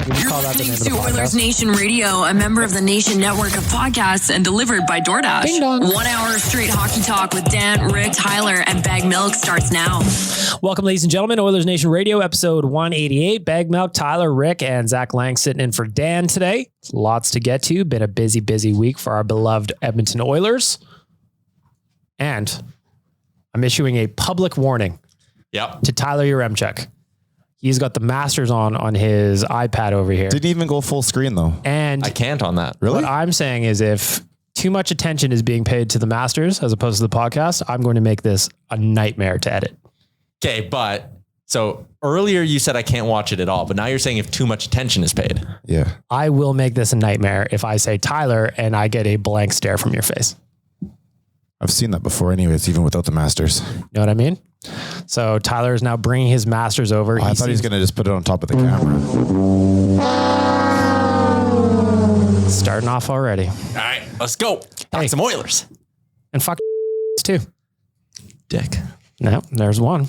You're listening to Oilersnation Radio, a member of the Nation network of podcasts and delivered by DoorDash. Ding dong. 1 hour straight hockey talk with Dan, Rick, Tyler, and Bag Milk starts now. Welcome, ladies and gentlemen, Oilersnation Radio, episode 188. Bag Milk, Tyler, Rick, and Zach Lang sitting in for Dan today. Lots to get to. Been a busy, busy week for our beloved Edmonton Oilers. And I'm issuing a public warning to Tyler Yaremchuk. He's got the Masters on his iPad over here. Didn't even go full screen though. And I can't on that. Really? What I'm saying is if too much attention is being paid to the Masters as opposed to the podcast, I'm going to make this a nightmare to edit. Okay, but so earlier you said I can't watch it at all, but now you're saying if too much attention is paid. Yeah. I will make this a nightmare if I say Tyler and I get a blank stare from your face. I've seen that before anyways, even without the Masters. You know what I mean? So Tyler is now bringing his Masters over. I thought he was going to just put it on top of the camera. Starting off already. All right, let's go. Talk some Oilers. And fuck too. Dick. No, there's one.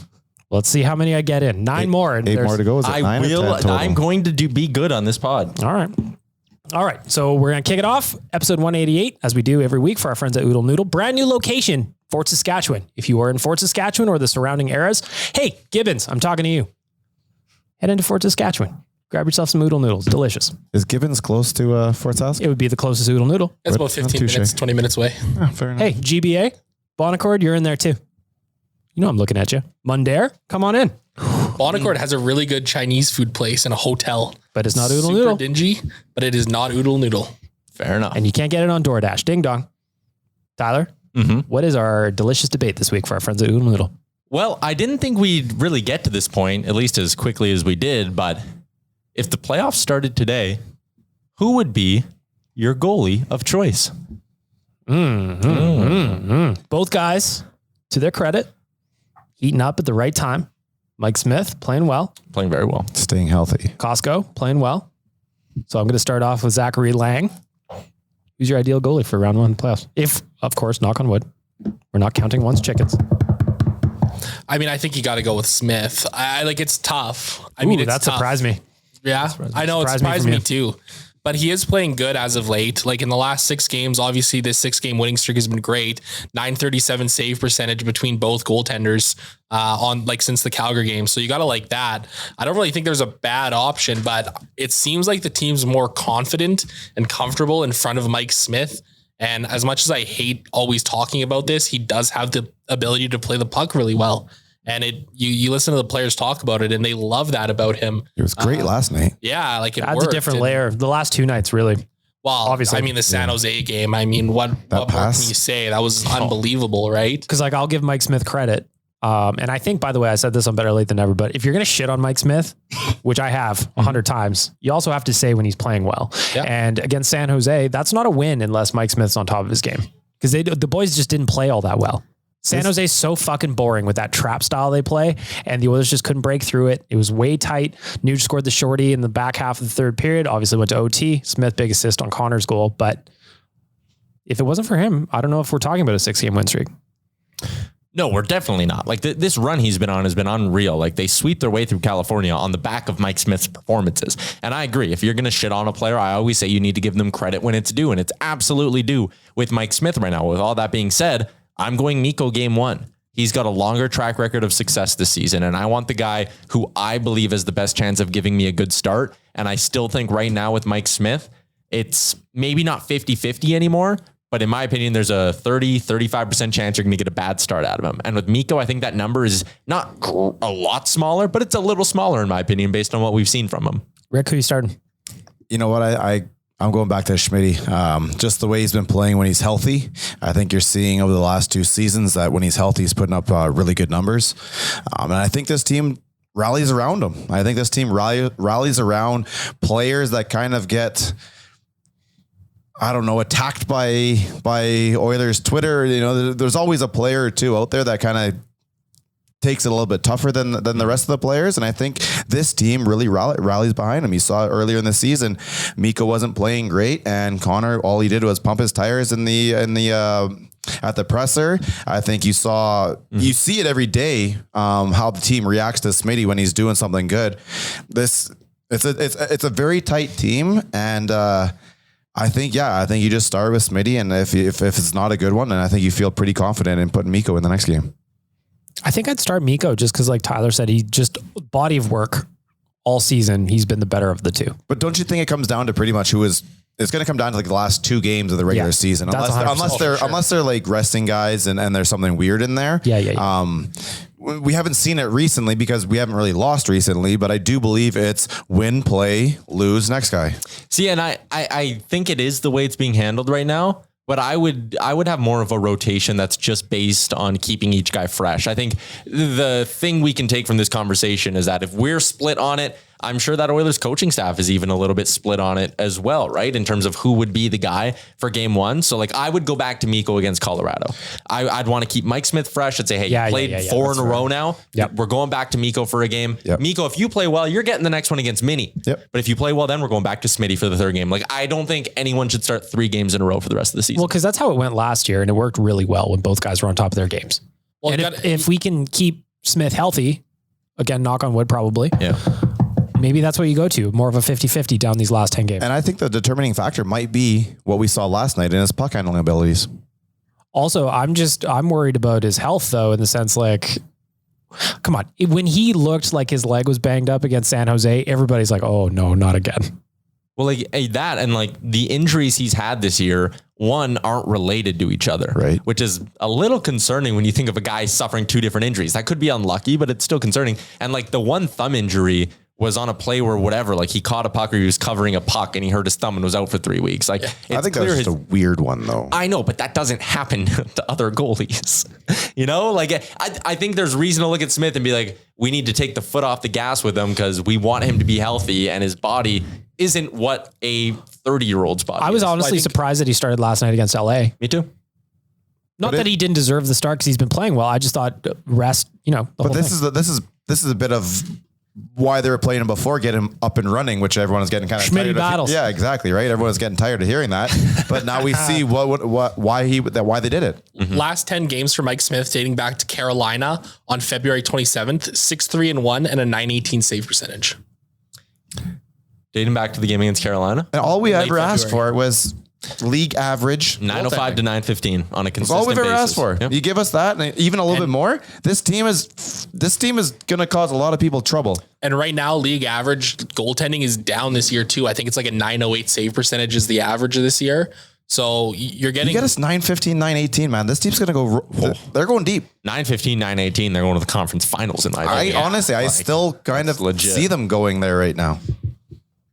Let's see how many I get in. Eight more to go. Is it I will. I'm going to be good on this pod. All right. So we're going to kick it off. Episode 188, as we do every week for our friends at Oodle Noodle. Brand new location, Fort Saskatchewan. If you are in Fort Saskatchewan or the surrounding areas, hey, Gibbons, I'm talking to you. Head into Fort Saskatchewan. Grab yourself some Oodle Noodles. Delicious. Is Gibbons close to Fort Sask? It would be the closest Oodle Noodle. That's about 15 minutes, 20 minutes away. Oh, fair enough. Hey, GBA, Bonaccord, you're in there too. You know I'm looking at you. Mundair, come on in. Bonaccord has a really good Chinese food place and a hotel. But it's not Oodle Super Noodle. dingy, but it is not Oodle Noodle. Fair enough. And you can't get it on DoorDash. Ding dong. Tyler, what is our delicious debate this week for our friends at Oodle Noodle? Well, I didn't think we'd really get to this point, at least as quickly as we did, but if the playoffs started today, who would be your goalie of choice? Both guys, to their credit, heating up at the right time. Mike Smith, playing well. Playing very well. Staying healthy. Costco, playing well. So I'm going to start off with Zachary Lang. Who's your ideal goalie for round one playoffs? If, of course, knock on wood, we're not counting one's chickens. I mean, I think you got to go with Smith. I like it's tough. I mean, it's that tough. surprised me. Yeah, I know it surprised me too. But he is playing good as of late. Like in the last 6 games, obviously this 6-game winning streak has been great. .937 save percentage between both goaltenders on like since the Calgary game. So you got to like that. I don't really think there's a bad option, but it seems like the team's more confident and comfortable in front of Mike Smith. And as much as I hate always talking about this, he does have the ability to play the puck really well. And you listen to the players talk about it and they love that about him. It was great last night. Yeah, like it That's worked. a different layer. The last 2 nights, really. Well, obviously. I mean, the San Jose game, I mean, what more can you say? That was unbelievable, right? Because like I'll give Mike Smith credit. And I think, by the way, I said this on Better Late Than Never, but if you're going to shit on Mike Smith, which I have 100 times, you also have to say when he's playing well. Yeah. And against San Jose, that's not a win unless Mike Smith's on top of his game. Because the boys just didn't play all that well. San Jose is so fucking boring with that trap style they play, and the Oilers just couldn't break through it. It was way tight. Nuge scored the shorty in the back half of the third period. Obviously went to OT. Smith, big assist on Connor's goal. But if it wasn't for him, I don't know if we're talking about a 6-game win streak. No, we're definitely not. Like this run he's been on has been unreal. Like they sweep their way through California on the back of Mike Smith's performances. And I agree. If you're going to shit on a player, I always say you need to give them credit when it's due. And it's absolutely due with Mike Smith right now. With all that being said, I'm going Nico game 1. He's got a longer track record of success this season. And I want the guy who I believe has the best chance of giving me a good start. And I still think right now with Mike Smith, it's maybe not 50-50 anymore. But in my opinion, there's a 30-35% chance you're going to get a bad start out of him. And with Mikko, I think that number is not a lot smaller, but it's a little smaller in my opinion, based on what we've seen from him. Rick, who you starting? You know what? I'm going back to Schmitty. Just the way he's been playing when he's healthy. I think you're seeing over the last 2 seasons that when he's healthy, he's putting up really good numbers. And I think this team rallies around him. I think this team rallies around players that kind of get, I don't know, attacked by Oilers Twitter. You know, there's always a player or two out there that kind of takes it a little bit tougher than the rest of the players. And I think this team really rallies behind him. You saw it earlier in the season. Mikko wasn't playing great, and Connor, all he did was pump his tires at the presser. I think you see it every day, how the team reacts to Smitty when he's doing something good. It's a very tight team, and I think you just start with Smitty, and if it's not a good one, then I think you feel pretty confident in putting Mikko in the next game. I think I'd start Mikko just because, like Tyler said, he just body of work all season. He's been the better of the two. But don't you think it comes down to pretty much who is? It's going to come down to like the last 2 games of the regular season, unless they're like resting guys and there's something weird in there. Yeah. We haven't seen it recently because we haven't really lost recently, but I do believe it's win, play, lose, next guy. See, and I think it is the way it's being handled right now. But I would have more of a rotation that's just based on keeping each guy fresh. I think the thing we can take from this conversation is that if we're split on it, I'm sure that Oilers coaching staff is even a little bit split on it as well, right? In terms of who would be the guy for game 1. So like I would go back to Mikko against Colorado. I'd want to keep Mike Smith fresh. I'd say, hey, you played 4 in a row now. Yep. We're going back to Mikko for a game. Yep. Mikko, if you play well, you're getting the next one against Minnie. Yep. But if you play well, then we're going back to Smitty for the 3rd game. Like I don't think anyone should start 3 games in a row for the rest of the season. Well, because that's how it went last year, and it worked really well when both guys were on top of their games. Well, and if we can keep Smith healthy, again, knock on wood, probably. Yeah. Maybe that's what you go to, more of a 50-50 down these last 10 games. And I think the determining factor might be what we saw last night in his puck handling abilities. Also, I'm worried about his health, though, in the sense like, come on, when he looked like his leg was banged up against San Jose, everybody's like, oh no, not again. Well, like that and like the injuries he's had this year, aren't related to each other, right? Which is a little concerning when you think of a guy suffering 2 different injuries. That could be unlucky, but it's still concerning. And like the one thumb injury was on a play where whatever, like he caught a puck or he was covering a puck and he hurt his thumb and was out for 3 weeks. Like I think that's just a weird one though. I know, but that doesn't happen to other goalies. You know, like I think there's reason to look at Smith and be like, we need to take the foot off the gas with him because we want him to be healthy and his body isn't what a 30-year-old's body I was honestly surprised that he started last night against LA. Me too. Not that he didn't deserve the start because he's been playing well. I just thought rest, But this is a bit of why they were playing him before, get him up and running, which everyone is getting kind of tired battles. of. Yeah, exactly. Right. Everyone's getting tired of hearing that, but now we see why they did it. Mm-hmm. Last 10 games for Mike Smith dating back to Carolina on February 27th, 6-3-1 and a .918 save percentage. Dating back to the game against Carolina. And all we ever asked for was league average 905 to 915 on a consistent basis. That's all we've ever asked for. Yep. You give us that and even a little bit more. This team is going to cause a lot of people trouble. And right now, league average goaltending is down this year too. I think it's like a 908 save percentage is the average of this year. So you get us 915, 918, man. This team's going to go, they're going deep. 915, 918, they're going to the conference finals in my opinion. Honestly, I still kind of see them going there right now.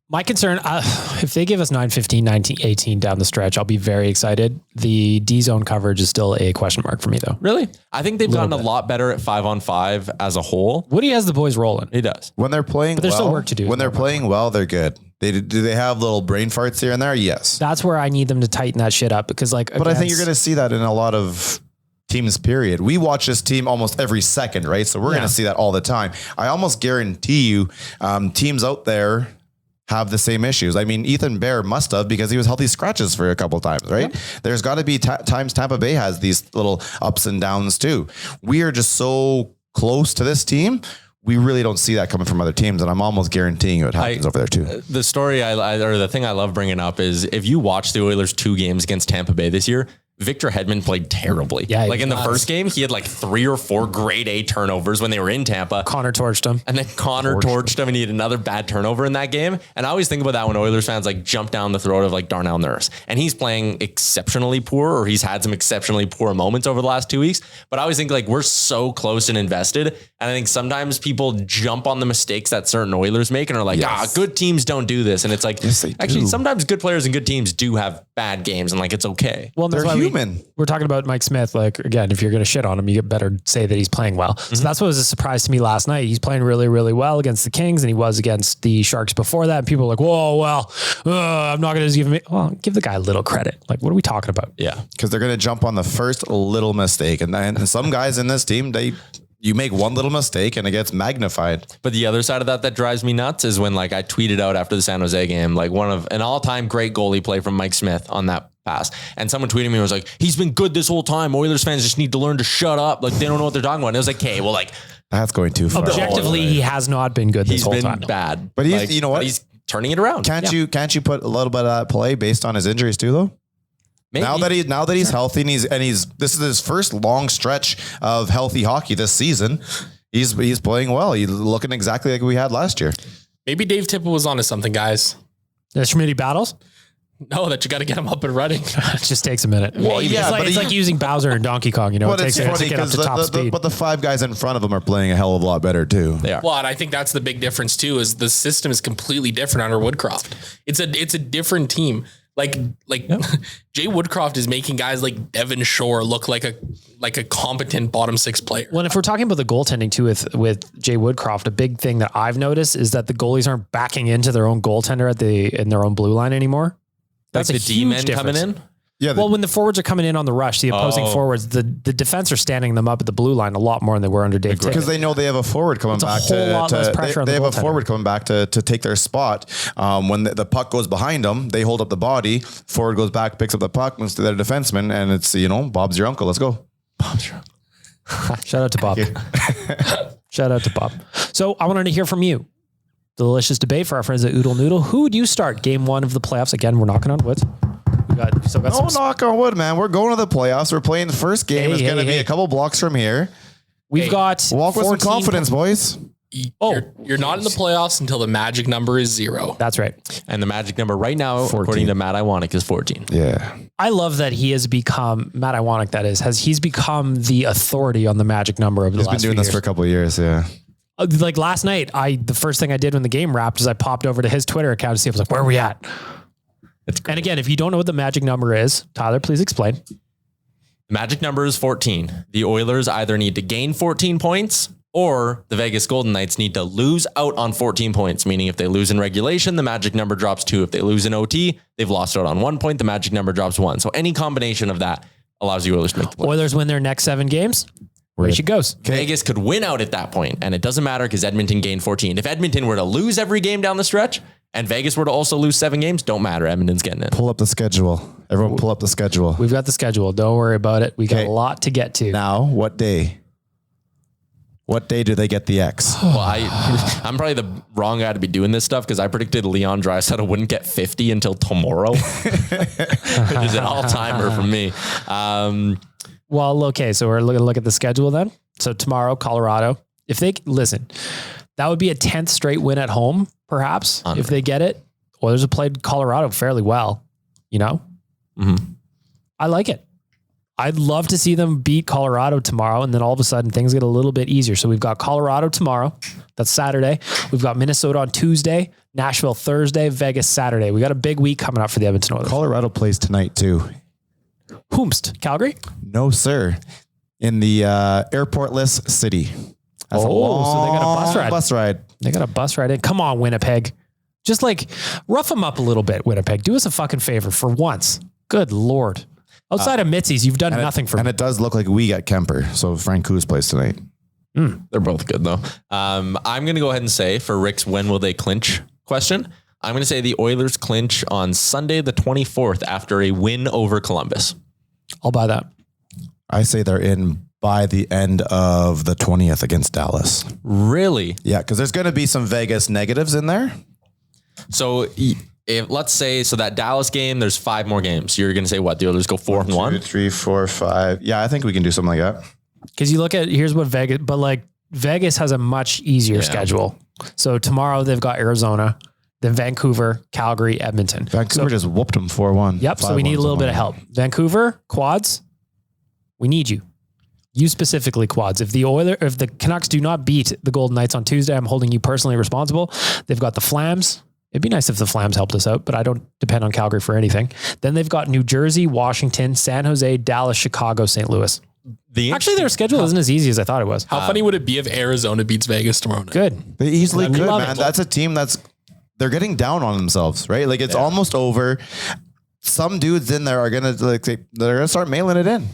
My concern, if they give us 9-15, 19-18 down the stretch, I'll be very excited. The D-zone coverage is still a question mark for me, though. Really? I think they've gotten a lot better at 5-on-5 as a whole. Woody has the boys rolling. He does. When they're playing, but there's still work to do. When they're playing well, they're good. Do they have little brain farts here and there? Yes. That's where I need them to tighten that shit up because, like, but I think you're going to see that in a lot of teams, period. We watch this team almost every second, right? So we're going to see that all the time. I almost guarantee you, teams out there have the same issues. I mean, Ethan Bear must have because he was healthy scratches for a couple of times, right? Yep. There's got to be times Tampa Bay has these little ups and downs too. We are just so close to this team. We really don't see that coming from other teams, and I'm almost guaranteeing it happens over there too. The story or the thing I love bringing up is if you watch the Oilers 2 games against Tampa Bay this year, Victor Hedman played terribly. Yeah, like in the first game, he had like 3 or 4 grade A turnovers when they were in Tampa. Connor torched him. And then Connor torched him and he had another bad turnover in that game. And I always think about that when Oilers fans like jump down the throat of like Darnell Nurse. And he's playing exceptionally poor, or he's had some exceptionally poor moments over the last 2 weeks. But I always think like we're so close and invested. And I think sometimes people jump on the mistakes that certain Oilers make and are like, good teams don't do this. And it's like, actually, sometimes good players and good teams do have bad games and like it's okay. Well, they're human. We're talking about Mike Smith. Like, again, if you're going to shit on him, you better say that he's playing well. Mm-hmm. So that's what was a surprise to me last night. He's playing really, really well against the Kings, and he was against the Sharks before that. And people are like, whoa, well, I'm not going to give him, give the guy a little credit. Like, what are we talking about? Yeah. Because they're going to jump on the first little mistake. And some guys in this team, you make one little mistake and it gets magnified. But the other side of that drives me nuts is when like I tweeted out after the San Jose game, like one of an all-time great goalie play from Mike Smith on that pass. And someone tweeted me and was like, he's been good this whole time. Oilers fans just need to learn to shut up. Like they don't know what they're talking about. And it was like, okay, well, like That's going too far. Objectively, he has not been good this whole time. He's been bad. But he's, you know what? He's turning it around. Can't you put a little bit of that play based on his injuries too, though? Maybe. Now that he's healthy and he's this is his first long stretch of healthy hockey this season. He's playing well. He's looking exactly like we had last year. Maybe Dave Tipple was onto something, guys. The Schmitty battles? No, that you got to get him up and running. It just takes a minute. Well, yeah, it's like using Bowser and Donkey Kong. You know, it takes a minute to get up to top speed. But the 5 guys in front of him are playing a hell of a lot better too. They are. Well, and I think that's the big difference too. Is the system is completely different under Woodcroft. It's a different team. Like Jay Woodcroft is making guys like Devin Shore look like a competent bottom 6 player. Well, if we're talking about the goaltending too with Jay Woodcroft, a big thing that I've noticed is that the goalies aren't backing into their own goaltender in their own blue line anymore. That's like a the huge D-men difference. coming in? Yeah. Well, when the forwards are coming in on the rush, the opposing forwards, the defense are standing them up at the blue line a lot more than they were under Dave Tippett. Because they know they have a forward coming back They have a forward coming back to take their spot. When the puck goes behind them, they hold up the body. Forward goes back, picks up the puck, moves to their defenseman, and it's, Bob's your uncle. Let's go. Bob's your uncle. Shout out to Bob. Shout out to Bob. So I wanted to hear from you. Delicious debate for our friends at Oodle Noodle. Who would you start game 1 of the playoffs? Again, we're knocking on wood. Knock on wood, man. We're going to the playoffs. We're playing the first game. It's going to be a couple blocks from here. We've got walk with some confidence, boys. You're not in the playoffs until the magic number is 0. That's right. And the magic number right now, 14. According to Matt Iwanek, is 14. Yeah. I love that he has become, Matt Iwanek, he's become the authority on the magic number of the last few years. He's been doing this for a couple of years, yeah. Like last night, the first thing I did when the game wrapped is I popped over to his Twitter account to see, I was like, where are we at? And again, if you don't know what the magic number is, Tyler, please explain. The magic number is 14. The Oilers either need to gain 14 points or the Vegas Golden Knights need to lose out on 14 points, meaning if they lose in regulation, the magic number drops 2. If they lose in OT, they've lost out on 1 point, the magic number drops 1. So any combination of that allows the Oilers to make the playoffs. Oilers win their next 7 games. Where she goes. Vegas could win out at that point, and it doesn't matter because Edmonton gained 14. If Edmonton were to lose every game down the stretch and Vegas were to also lose 7 games, don't matter. Edmonton's getting in. Pull up the schedule. Everyone pull up the schedule. We've got the schedule. Don't worry about it. We got a lot to get to. Now, what day? What day do they get the X? Well, I'm probably the wrong guy to be doing this stuff because I predicted Leon Draisaitl wouldn't get 50 until tomorrow, which is an all-timer for me. Well, okay, so we're going to look at the schedule then. So tomorrow, Colorado. If they listen, that would be a 10th straight win at home, perhaps, if they get it. Oilers have played Colorado fairly well, Mm-hmm. I like it. I'd love to see them beat Colorado tomorrow, and then all of a sudden things get a little bit easier. So we've got Colorado tomorrow. That's Saturday. We've got Minnesota on Tuesday, Nashville Thursday, Vegas Saturday. We got a big week coming up for the Edmonton Oilers. Colorado plays tonight too. Whomst? Calgary? No, sir. In the airportless city. That's so they got a bus ride. They got a bus ride in. Come on, Winnipeg. Just rough them up a little bit, Winnipeg. Do us a fucking favor for once. Good Lord. Outside of Mitzi's, you've done nothing for me. And it does look like we got Kemper. So Frank Coos plays tonight. They're both good though. I'm going to go ahead and say for Rick's when will they clinch question, I'm going to say the Oilers clinch on Sunday, the 24th after a win over Columbus. I'll buy that. I say they're in by the end of the 20th against Dallas. Really? Yeah. Cause there's going to be some Vegas negatives in there. So if let's say, so that Dallas game, there's 5 more games. You're going to say what? The Oilers go 4-1? 1, 2, 3, 4, 5. Yeah. I think we can do something like that. Cause you look at, here's what Vegas, but Vegas has a much easier schedule. So tomorrow they've got Arizona, then Vancouver, Calgary, Edmonton. Vancouver just whooped them 4-1. Yep. So we need a little bit of help. Vancouver, Quads, we need you. You specifically, Quads. If the Canucks do not beat the Golden Knights on Tuesday, I'm holding you personally responsible. They've got the Flams. It'd be nice if the Flams helped us out, but I don't depend on Calgary for anything. Then they've got New Jersey, Washington, San Jose, Dallas, Chicago, St. Louis. Actually, their schedule isn't as easy as I thought it was. How funny would it be if Arizona beats Vegas tomorrow night? Good. They easily could, man. That's a team they're getting down on themselves, right? Like it's almost over. Some dudes in there are going to they're going to start mailing it in.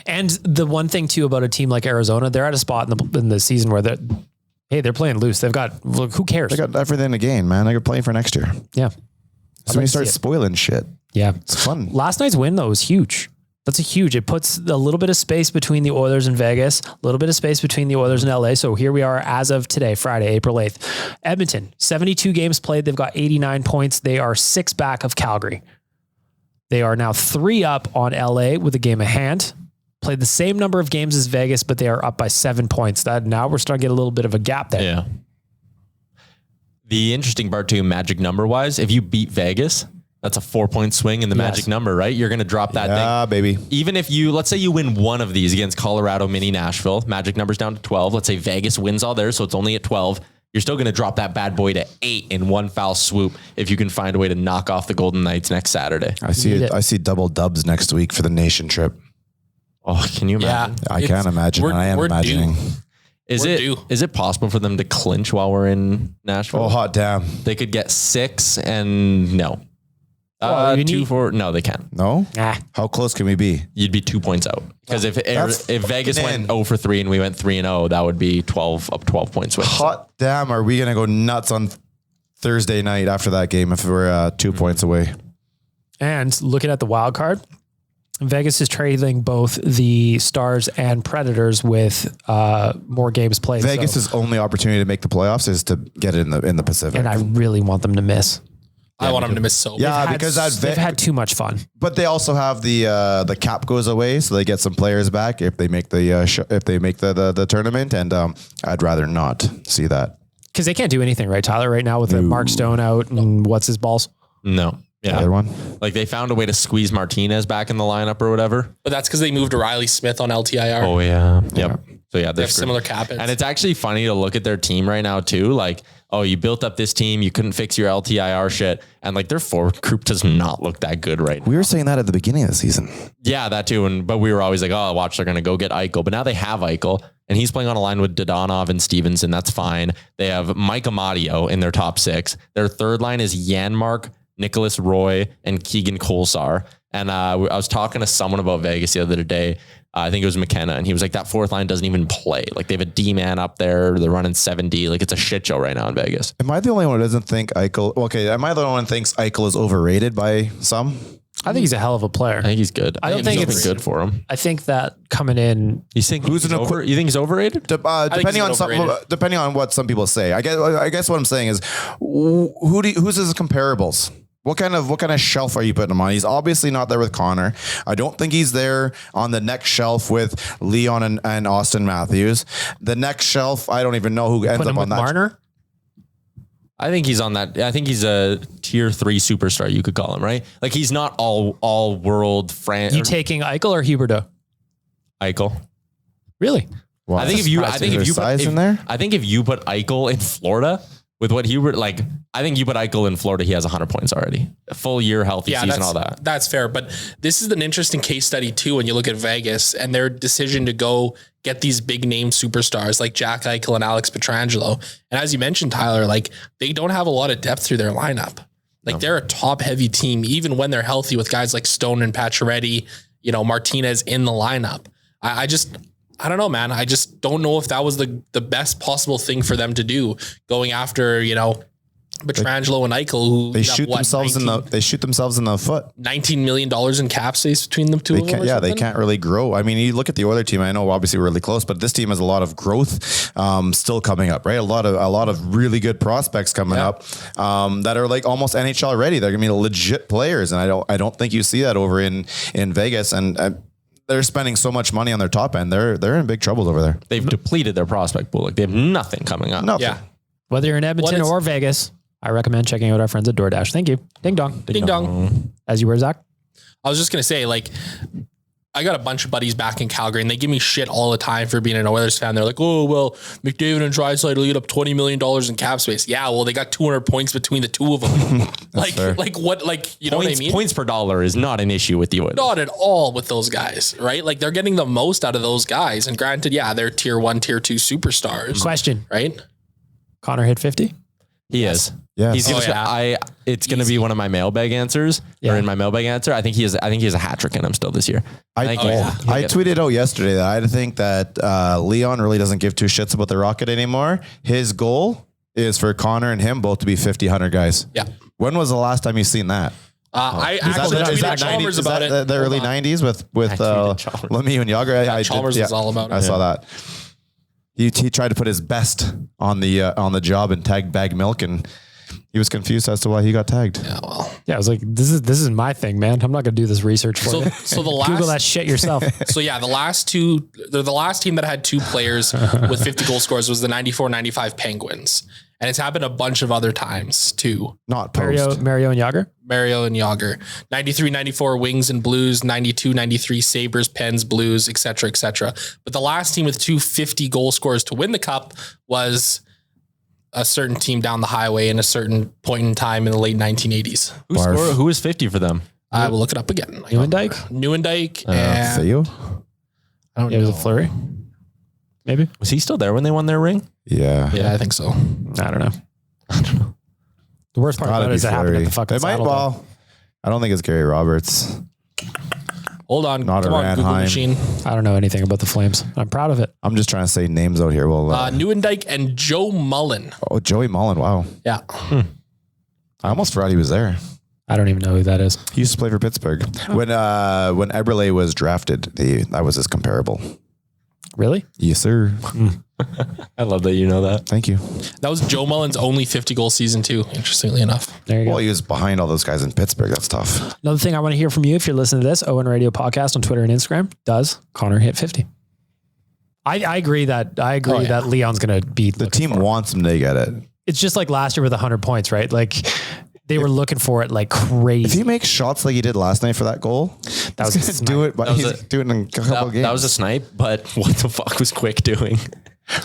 And the one thing too about a team like Arizona, they're at a spot in the season where they're playing loose. They've got, who cares? They got everything to gain, man. They're playing for next year. Yeah. So when you start spoiling shit. Yeah. It's fun. Last night's win though was huge. That's a huge. It puts a little bit of space between the Oilers and Vegas, a little bit of space between the Oilers and LA. So here we are as of today, Friday, April 8th. Edmonton, 72 games played. They've got 89 points. They are 6 back of Calgary. They are now 3 up on LA with a game of hand. Played the same number of games as Vegas, but they are up by 7 points. That now we're starting to get a little bit of a gap there. Yeah. The interesting part too, magic number wise, if you beat Vegas, that's a 4-point swing in the magic number, right? You're going to drop that thing. Yeah, baby. Even if let's say you win one of these against Colorado, mini Nashville, magic number's down to 12. Let's say Vegas wins all there, so it's only at 12. You're still going to drop that bad boy to 8 in one foul swoop if you can find a way to knock off the Golden Knights next Saturday. I see double dubs next week for the nation trip. Oh, can you imagine? Yeah, I can't imagine. I am imagining. Is it possible for them to clinch while we're in Nashville? Oh, hot damn. They could get 6 and no. Well, 2-4. No, they can't. No? How close can we be? You'd be 2 points out. Because if Vegas went 0-3 and we went 3-0, that would be 12 points. Hot damn. Are we going to go nuts on Thursday night after that game if we're 2 points away? And looking at the wild card, Vegas is trailing both the Stars and Predators with more games played. Vegas' only opportunity to make the playoffs is to get it in the Pacific. And I really want them to miss. I want them to miss so bad. Yeah, because they've had too much fun. But they also have the cap goes away, so they get some players back if they make the tournament. And I'd rather not see that because they can't do anything, right, Tyler? Right now with Mark Stone out and what's his balls? No. Yeah. Other one. Like they found a way to squeeze Martinez back in the lineup or whatever. But that's because they moved Riley Smith on LTIR. Oh yeah. Yep. So yeah, they have similar cap hits. And it's actually funny to look at their team right now too. Like, oh, you built up this team, you couldn't fix your LTIR shit. And like their forward group does not look that good right now. We were saying that at the beginning of the season. Yeah, that too. But we were always like, oh, watch, they're going to go get Eichel. But now they have Eichel and he's playing on a line with Dodonov and Stevenson. That's fine. They have Mike Amadio in their top 6. Their third line is Janmark, Nicholas Roy, and Keegan Kolsar. And I was talking to someone about Vegas the other day. I think it was McKenna. And he was like, that fourth line doesn't even play. Like they have a D-man up there. They're running 7D. Like it's a shit show right now in Vegas. Am I the only one who doesn't think Eichel? Okay. Am I the only one who thinks Eichel is overrated by some? I think he's a hell of a player. I think he's good. I don't think it's good for him. I think that coming in, you think you think he's overrated? Depending on what some people say. I guess what I'm saying is, who's his comparables? What kind of shelf are you putting him on? He's obviously not there with Connor. I don't think he's there on the next shelf with Leon and Austin Matthews. The next shelf, I don't even know who ends up on that. Marner? I think he's on that. I think he's a tier 3 superstar. You could call him, right? Like he's not all world You taking Eichel or Huberdeau? Eichel. Really? Well, I think if you put Eichel in Florida with what I think you put Eichel in Florida, he has 100 points already. A full year, healthy season, all that. That's fair. But this is an interesting case study too, when you look at Vegas and their decision to go get these big name superstars like Jack Eichel and Alex Pietrangelo. And as you mentioned, Tyler, like they don't have a lot of depth through their lineup. Like they're a top heavy team, even when they're healthy with guys like Stone and Pacioretty, Martinez in the lineup. I don't know, man. I just don't know if that was the best possible thing for them to do, going after, Pietrangelo and Eichel, who they shoot themselves in the foot. $19 million in cap space between them two. They can't really grow. I mean, you look at the Oilers team. I know obviously we're really close, but this team has a lot of growth still coming up, right? A lot of really good prospects coming up that are like almost NHL ready. They're gonna be legit players, and I don't think you see that over in Vegas. And they're spending so much money on their top end. They're in big trouble over there. They've depleted their prospect pool. Like they have nothing coming up. Nothing. Yeah. Whether you're in Edmonton or Vegas, I recommend checking out our friends at DoorDash. Thank you. Ding dong. Ding dong. As you were, Zach? I was just going to say, like, I got a bunch of buddies back in Calgary and they give me shit all the time for being an Oilers fan. They're like, oh, well, McDavid and Draisaitl eat up $20 million in cap space. Yeah, well, they got 200 points between the two of them. Know what I mean? Points per dollar is not an issue with the Oilers. Not at all with those guys, right? Like they're getting the most out of those guys. And granted, they're tier 1, tier 2 superstars. Question. Right? Connor hit 50? He is. Yeah. It's going to be one of my mailbag answers or in my mailbag answer. I think he has a hat trick in him still this year. I tweeted out yesterday that I think that Leon really doesn't give 2 shits about the Rocket anymore. His goal is for Connor and him both to be 50-100 guys. Yeah. When was the last time you seen that? I actually tweeted Chalmers about it. The early 90s with Lemieux and Yager. Chalmers was all about it. I saw that. He tried to put his best on the job and tagged Bag Milk, and he was confused as to why he got tagged. Yeah, well. Yeah, I was like, this is my thing, man. I'm not going to do this research for you. So the last, Google that shit yourself. So yeah, the last team that had 2 players with 50 goal scores was the 94-95 Penguins. And it's happened a bunch of other times too. Not post. Mario and Yager? Mario and Yager. 93-94 Wings and Blues, 92-93 Sabres, Pens, Blues, etc., etc. But the last team with 2 50 goal scorers to win the cup was a certain team down the highway in a certain point in time in the late 1980s. Who was 50 for them? I will look it up again. Nieuwendyk and Theo? I don't know. Was it Fleury? Maybe. Was he still there when they won their ring? Yeah. Yeah, I think so. I don't know. The worst part about it is it happened at the fucking Saddle. I don't think it's Gary Roberts. Hold on. Not Come on, Google Ranheim. machine. I don't know anything about the Flames. I'm proud of it. I'm just trying to say names out here. Well, Nieuwendyk and Joe Mullen. Oh, Joey Mullen. Wow. Yeah. I almost forgot he was there. I don't even know who that is. He used to play for Pittsburgh. When Eberle was drafted, that was his comparable. Really? Yes, sir. I love that you know that. Thank you. That was Joe Mullen's only 50 goal season too, interestingly enough. There you Well, go. he was behind all those guys in Pittsburgh. That's tough. Another thing I want to hear from you if you're listening to this, Owen Radio Podcast on Twitter and Instagram, does Connor hit 50? I agree that Leon's going to be The team wants him to get it. It's just like last year with 100 points, right? Like they were looking for it like crazy. If he makes shots like he did last night for that goal, That was he's gonna do it. But he's doing it in a couple games. That was a snipe, but what the fuck was Quick doing?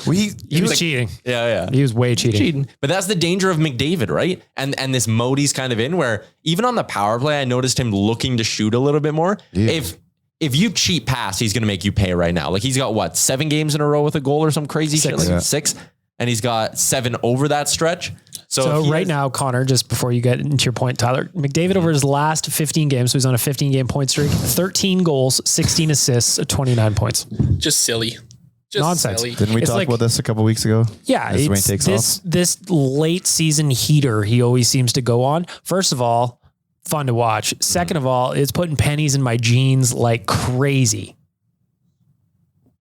He was cheating. Yeah. He was way cheating. But that's the danger of McDavid, right? And this mode he's kind of in where even on the power play, I noticed him looking to shoot a little bit more. Yeah. If you cheat pass, he's going to make you pay right now. Like he's got 7 games in a row with a goal or some crazy shit? Like 6. And he's got 7 over that stretch. So right now, Connor, just before you get into your point, Tyler, McDavid over his last 15 games, so he's on a 15-game point streak, 13 goals, 16 assists, 29 points. Just silly. Just Nonsense. silly. Didn't we talk about this a couple weeks ago? Yeah, this late season heater he always seems to go on. First of all, fun to watch. Second of all, it's putting pennies in my jeans like crazy.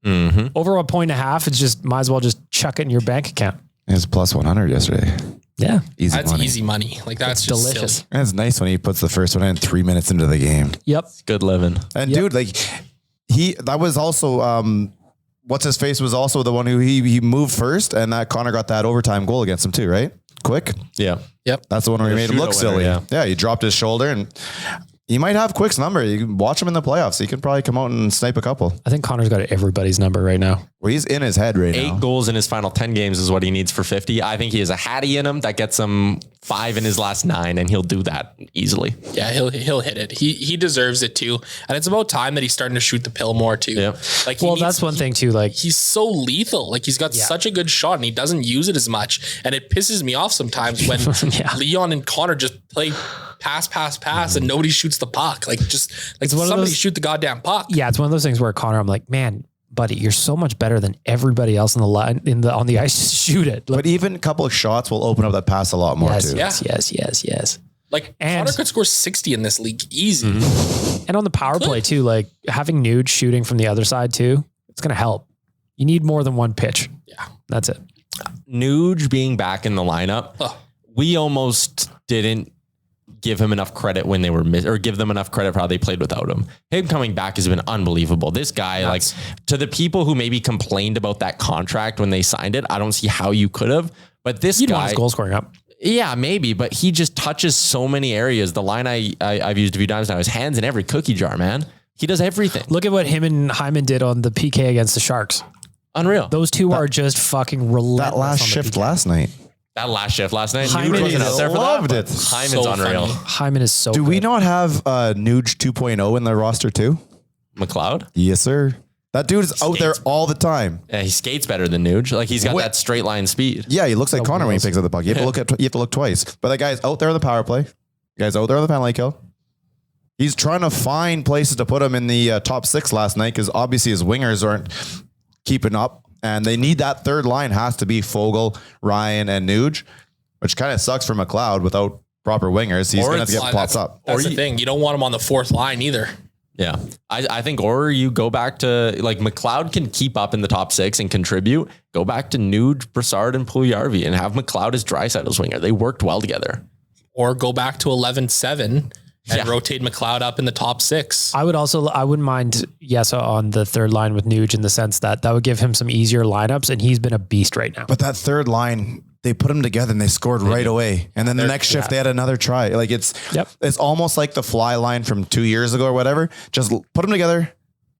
Mm-hmm. Over a point and a half, it's just might as well just chuck it in your bank account. It was plus 100 yesterday. Yeah, that's easy money. Like that's just delicious. silly. And it's nice when he puts the first one in 3 minutes into the game. Yep, good living. And dude, like that was also what's his face was also the one who he moved first, and that Connor got that overtime goal against him too, right? Quick. Yeah. Yep. That's the one where he made him look silly. Yeah, he dropped his shoulder, and he might have Quick's number. You can watch him in the playoffs. He can probably come out and snipe a couple. I think Connor's got everybody's number right now. Well, he's in his head right now. 8 goals in his final 10 games is what he needs for 50. I think he has a Hattie in him that gets him 5 in his last 9, and he'll do that easily. Yeah, he'll hit it. He deserves it too. And it's about time that he's starting to shoot the pill more too. Yeah. Like that's one thing too. Like he's so lethal. Like he's got such a good shot and he doesn't use it as much. And it pisses me off sometimes when Leon and Connor just play pass and nobody shoots the puck. Like somebody shoot the goddamn puck. Yeah, it's one of those things where Connor, I'm like, man, buddy, you're so much better than everybody else on the line on the ice. Just shoot it. But even a couple of shots will open up that pass a lot more too. Yes. Like Connor could score 60 in this league easy. Mm-hmm. And on the power play too, like having Nuge shooting from the other side too, it's going to help. You need more than one pitch. Yeah. That's it. Nuge being back in the lineup, we almost didn't give him enough credit when they were or give them enough credit for how they played without him. Him coming back has been unbelievable. This guy, like to the people who maybe complained about that contract when they signed it, I don't see how you could have, but this guy, want his goal scoring up. Yeah, maybe, but he just touches so many areas. The line I've used a few times now, his hands in every cookie jar, man. He does everything. Look at what him and Hyman did on the PK against the Sharks. Unreal. Those two are just fucking relentless. That last shift last night. Hyman wasn't out there for loved that. it. Hyman's so unreal. funny. Hyman is so Do good. we not have Nuge 2.0 in the roster too? McLeod? Yes, sir. That dude is out there all the time. Yeah, he skates better than Nuge. Like he's got that straight line speed. Yeah, he looks like Connor when he picks up the puck. You have to look twice. But that guy's out there on the power play. The guy's out there on the penalty kill. He's trying to find places to put him in the top 6 last night because obviously his wingers aren't keeping up. And they need that third line has to be Fogle, Ryan, and Nuge, which kind of sucks for McLeod without proper wingers, he's going to get plopped up. That's the thing. You don't want him on the fourth line either. Yeah. I think, or you go back to like McLeod can keep up in the top six and contribute. Go back to Nuge, Brassard, and Puljujarvi and have McLeod as Draisaitl's winger. They worked well together. Or go back to 11-7 and rotate McLeod up in the top six. I wouldn't mind Yessa on the third line with Nuge in the sense that would give him some easier lineups, and he's been a beast right now. But that third line, they put them together and they scored right away. And then the next shift, they had another try. Like it's almost like the fly line from 2 years ago or whatever. Just put them together.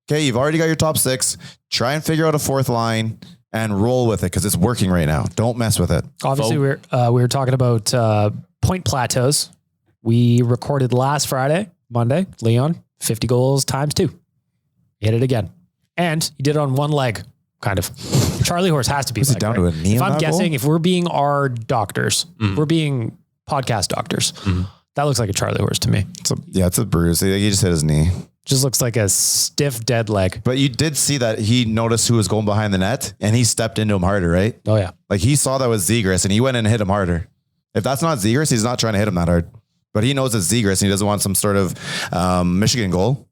Okay. You've already got your top six. Try and figure out a fourth line and roll with it, 'cause it's working right now. Don't mess with it. Obviously we were talking about point plateaus. We recorded last Monday, Leon, 50 goals times 2. Hit it again. And he did it on one leg. Kind of. Charlie Horse has to be. Was it down to a knee? If I'm guessing, if we're being our doctors, we're being podcast doctors. That looks like a Charlie Horse to me. It's a bruise. He just hit his knee. Just looks like a stiff dead leg. But you did see that he noticed who was going behind the net and he stepped into him harder, right? Oh yeah. Like he saw that was Zegras and he went in and hit him harder. If that's not Zegras, he's not trying to hit him that hard. But he knows it's Zegras and he doesn't want some sort of Michigan goal.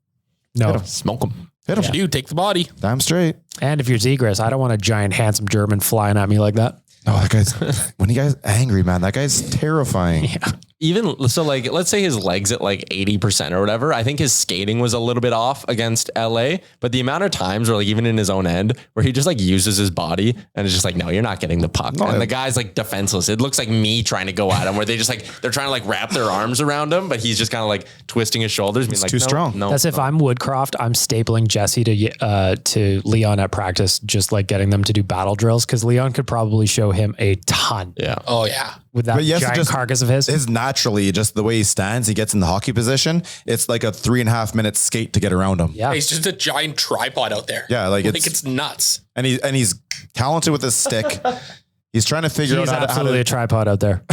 No. Smoke him. Hit him. Yeah. Dude, take the body. Damn straight. And if you're Zegras, I don't want a giant, handsome German flying at me like that. No, that guy's, when he guy's angry, man, that guy's terrifying. Yeah. Even so, like, let's say his legs at like 80% or whatever. I think his skating was a little bit off against LA, but the amount of times where like even in his own end where he just like uses his body and it's just like, no, you're not getting the puck. No, and the guy's like defenseless. It looks like me trying to go at him where they just like, they're trying to like wrap their arms around him, but he's just kind of like twisting his shoulders. Being like, too strong. No, that's if I'm Woodcroft, I'm stapling Jesse to Leon at practice, just like getting them to do battle drills. 'Cause Leon could probably show him a ton. Yeah. Oh yeah. With that giant carcass of his naturally, just the way he stands, he gets in the hockey position. It's like a 3.5 minute skate to get around him. Yeah. He's just a giant tripod out there. Yeah. Like it's nuts. And he's talented with his stick. He's trying to figure out how to a tripod out there.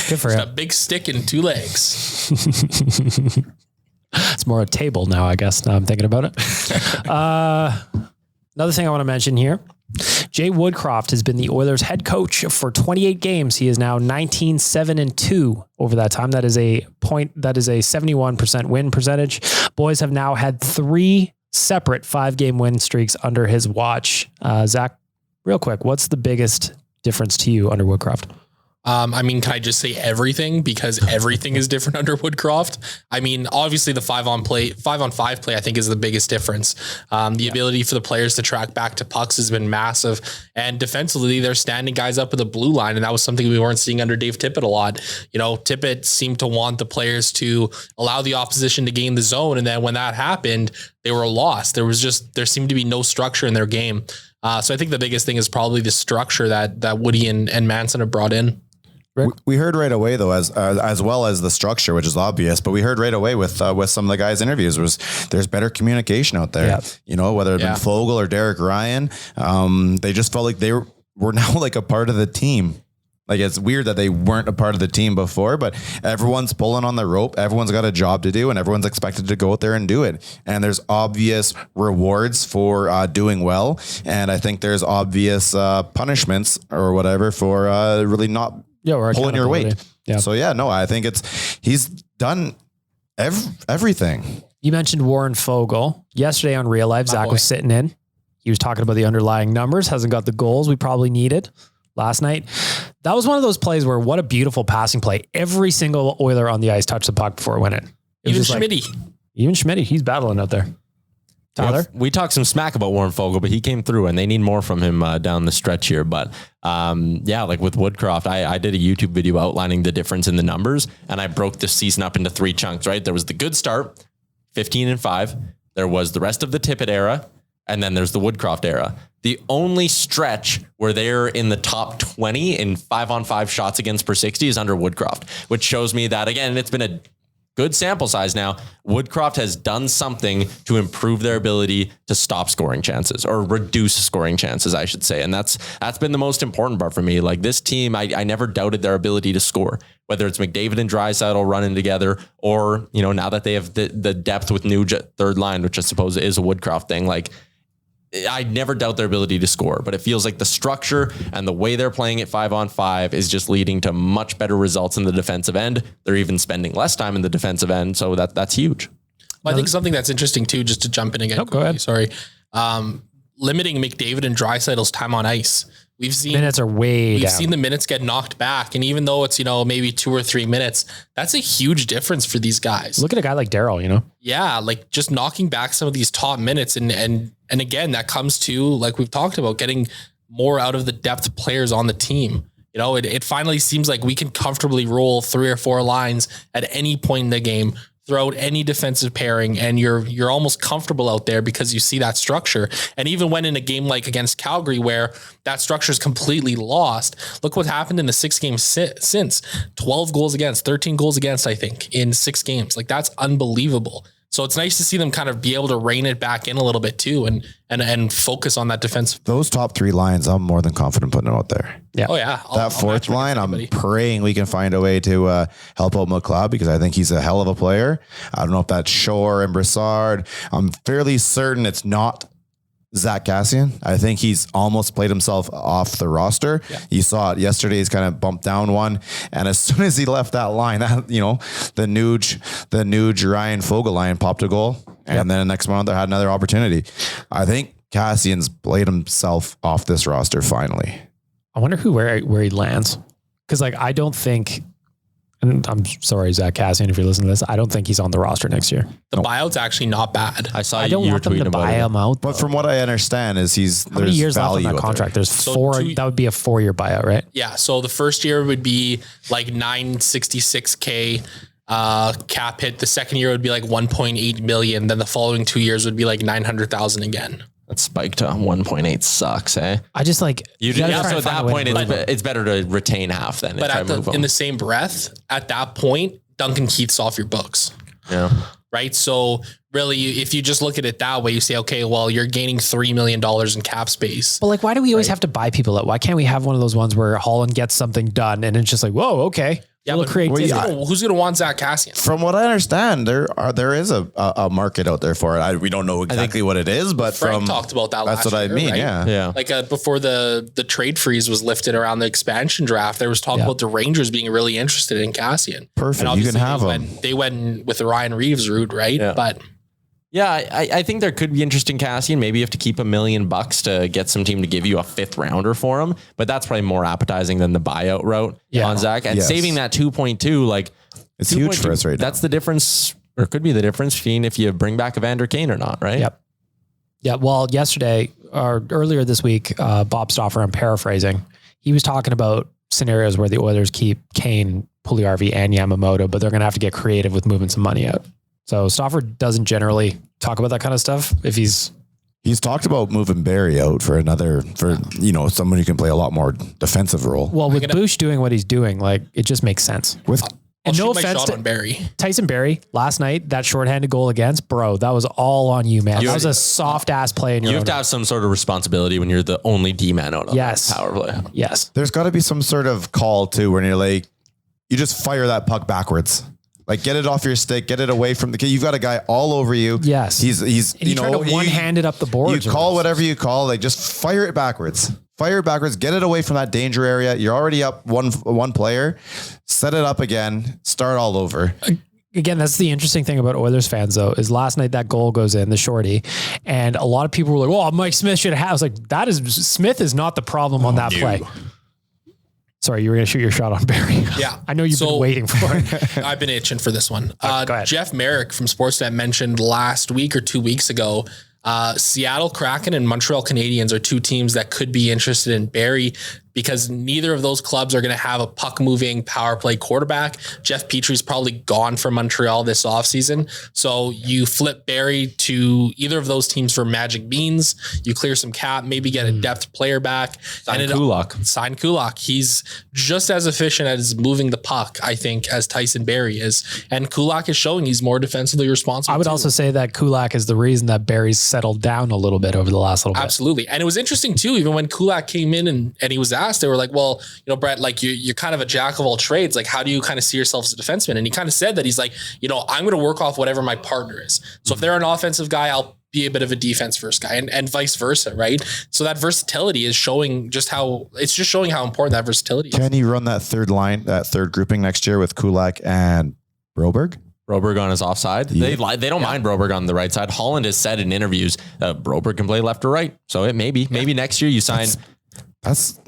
Good for him. A big stick and 2 legs. It's more a table now, I guess. Now I'm thinking about it. Another thing I want to mention here. Jay Woodcroft has been the Oilers head coach for 28 games. He is now 19-7-2 over that time. That is a 71% win percentage. Boys have now had 3 separate 5-game win streaks under his watch. Zach, real quick, what's the biggest difference to you under Woodcroft? I mean, can I just say everything? Because everything is different under Woodcroft. I mean, obviously the 5-on-5 play, I think is the biggest difference. The ability for the players to track back to pucks has been massive. And defensively, they're standing guys up at the blue line. And that was something we weren't seeing under Dave Tippett a lot. You know, Tippett seemed to want the players to allow the opposition to gain the zone. And then when that happened, they were lost. There seemed to be no structure in their game. So I think the biggest thing is probably the structure that Woody and Manson have brought in. We heard right away though, as well as the structure, which is obvious, but we heard right away with some of the guys' interviews was there's better communication out there. Yep. You know, whether it been Fogle or Derek Ryan, they just felt like they were now like a part of the team. Like it's weird that they weren't a part of the team before, but everyone's pulling on the rope. Everyone's got a job to do and everyone's expected to go out there and do it. And there's obvious rewards for doing well. And I think there's obvious punishments or whatever for really not pulling your weight. Yeah. So I think he's done everything. You mentioned Warren Fogle yesterday on Real Life. Zach was sitting in. He was talking about the underlying numbers, hasn't got the goals we probably needed last night. That was one of those plays where what a beautiful passing play. Every single Oiler on the ice touched the puck before it went in. Even Schmitty. Even Schmitty. He's battling out there. Tyler? We talked some smack about Warren Fogle, but he came through and they need more from him down the stretch here. But like with Woodcroft, I did a YouTube video outlining the difference in the numbers and I broke this season up into 3 chunks, right? There was the good start, 15-5. There was the rest of the Tippett era. And then there's the Woodcroft era. The only stretch where they're in the top 20 in 5-on-5 shots against per 60 is under Woodcroft, which shows me that, again, it's been a good sample size now. Woodcroft has done something to improve their ability to stop scoring chances or reduce scoring chances, I should say. And that's been the most important part for me. Like this team, I never doubted their ability to score, whether it's McDavid and Draisaitl running together or, you know, now that they have the depth with Nuge at third line, which I suppose is a Woodcroft thing, like I never doubt their ability to score, but it feels like the structure and the way they're playing it 5-on-5 is just leading to much better results in the defensive end. They're even spending less time in the defensive end. So that's huge. Well, I think something that's interesting too, just to jump in again. Go ahead. Sorry. Limiting McDavid and Draisaitl's time on ice. We've seen minutes are way down. We've seen the minutes get knocked back. And even though it's, maybe 2 or 3 minutes, that's a huge difference for these guys. Look at a guy like Daryl, Yeah. Like just knocking back some of these top minutes. And again, that comes to, like we've talked about, getting more out of the depth players on the team. It finally seems like we can comfortably roll 3 or 4 lines at any point in the game, throw out any defensive pairing, and you're almost comfortable out there because you see that structure. And even when in a game like against Calgary, where that structure is completely lost, look what happened in the 6 games since. 12 goals against, 13 goals against, I think, in 6 games. Like, that's unbelievable. So it's nice to see them kind of be able to rein it back in a little bit too, and focus on that defense. Those top 3 lines, I'm more than confident putting them out there. Yeah. Oh yeah. That fourth line, I'm praying we can find a way to help out McLeod, because I think he's a hell of a player. I don't know if that's Shore and Brassard. I'm fairly certain it's not Zach Kassian. I think he's almost played himself off the roster. Yeah. You saw it yesterday. He's kind of bumped down one. And as soon as he left that line, the Nuge Ryan Fogle line popped a goal. And then the next month they had another opportunity. I think Kassian's played himself off this roster finally. I wonder where he lands. Because I don't think, and I'm sorry, Zach Kassian, if you're listening to this, I don't think he's on the roster next year. The buyout's actually not bad. I don't want them to buy him out. But from what I understand is how many years left on that contract? There's 4. That would be a 4-year buyout, right? Yeah. So the first year would be like $966K cap hit. The second year would be like 1.8 million. Then the following 2 years would be like 900,000 again. That spike to 1.8 sucks, eh? I just like so at that point it's better to retain half then. But in the same breath, at that point, Duncan Keith's off your books. Yeah. Right. So really, if you just look at it that way, you say, okay, well, you're gaining $3 million in cap space. But why do we always have to buy people out? Why can't we have one of those ones where Holland gets something done and it's just like, whoa, okay. Yeah, but who's going to want Zach Kassian? From what I understand, there is a market out there for it. We don't know exactly what it is, but Frank talked about that. That's what I mean. Right? Yeah. Like before the trade freeze was lifted around the expansion draft, there was talk about the Rangers being really interested in Kassian. Perfect. You can have them. They went with the Ryan Reeves route, right? Yeah. But yeah, I think there could be interest in Kassian. Maybe you have to keep $1 million to get some team to give you a 5th rounder for him, but that's probably more appetizing than the buyout route on Zach. And saving that 2.2, it's huge for us right now. That's the difference, or could be the difference between if you bring back Evander Kane or not, right? Yep. Yeah. Well, yesterday or earlier this week, Bob Stauffer, I'm paraphrasing, he was talking about scenarios where the Oilers keep Kane, Puljujarvi, and Yamamoto, but they're going to have to get creative with moving some money out. So Stauffer doesn't generally talk about that kind of stuff. If he's talked about moving Barry out for someone who can play a lot more defensive role. Well, with Bush doing what he's doing, it just makes sense. And no offense to Barry. Tyson Barrie last night, that shorthanded goal against, bro, that was all on you, man. That was a soft ass play. You have to have some sort of responsibility when you're the only D-man out on that power play. Yes. There's got to be some sort of call too, when you're you just fire that puck backwards. Get it off your stick, get it away from the kid. You've got a guy all over you. Yes. He's trying to one-handed up the board. You call whatever you call, just fire it backwards. Fire it backwards, get it away from that danger area. You're already up one player. Set it up again, start all over. Again, that's the interesting thing about Oilers fans, though, is last night that goal goes in, the shorty, and a lot of people were like, "Oh, Mike Smith should have." I was like, Smith is not the problem on that play. Sorry, you were going to shoot your shot on Barry. Yeah. I know you've been waiting for it. I've been itching for this one. Go ahead. Jeff Merrick from Sportsnet mentioned last week or 2 weeks ago, Seattle Kraken and Montreal Canadiens are 2 teams that could be interested in Barry, because neither of those clubs are going to have a puck-moving power play quarterback. Jeff Petry's probably gone from Montreal this offseason. So you flip Barry to either of those teams for magic beans. You clear some cap, maybe get a depth player back. Sign Kulak. He's just as efficient as moving the puck, I think, as Tyson Barrie is. And Kulak is showing he's more defensively responsible. I would also say that Kulak is the reason that Barry's settled down a little bit over the last little bit. Absolutely. And it was interesting, too, even when Kulak came in and he was asked, they were like, well, Brett, you're kind of a jack of all trades. How do you kind of see yourself as a defenseman? And he kind of said that he's like, I'm going to work off whatever my partner is. So if they're an offensive guy, I'll be a bit of a defense first guy and vice versa, right? So that versatility is showing how important that versatility is. Can he run that third line, that third grouping next year with Kulak and Broberg? Broberg on his offside. Yeah. They don't mind Broberg on the right side. Holland has said in interviews Broberg can play left or right. So it maybe next year you sign. That's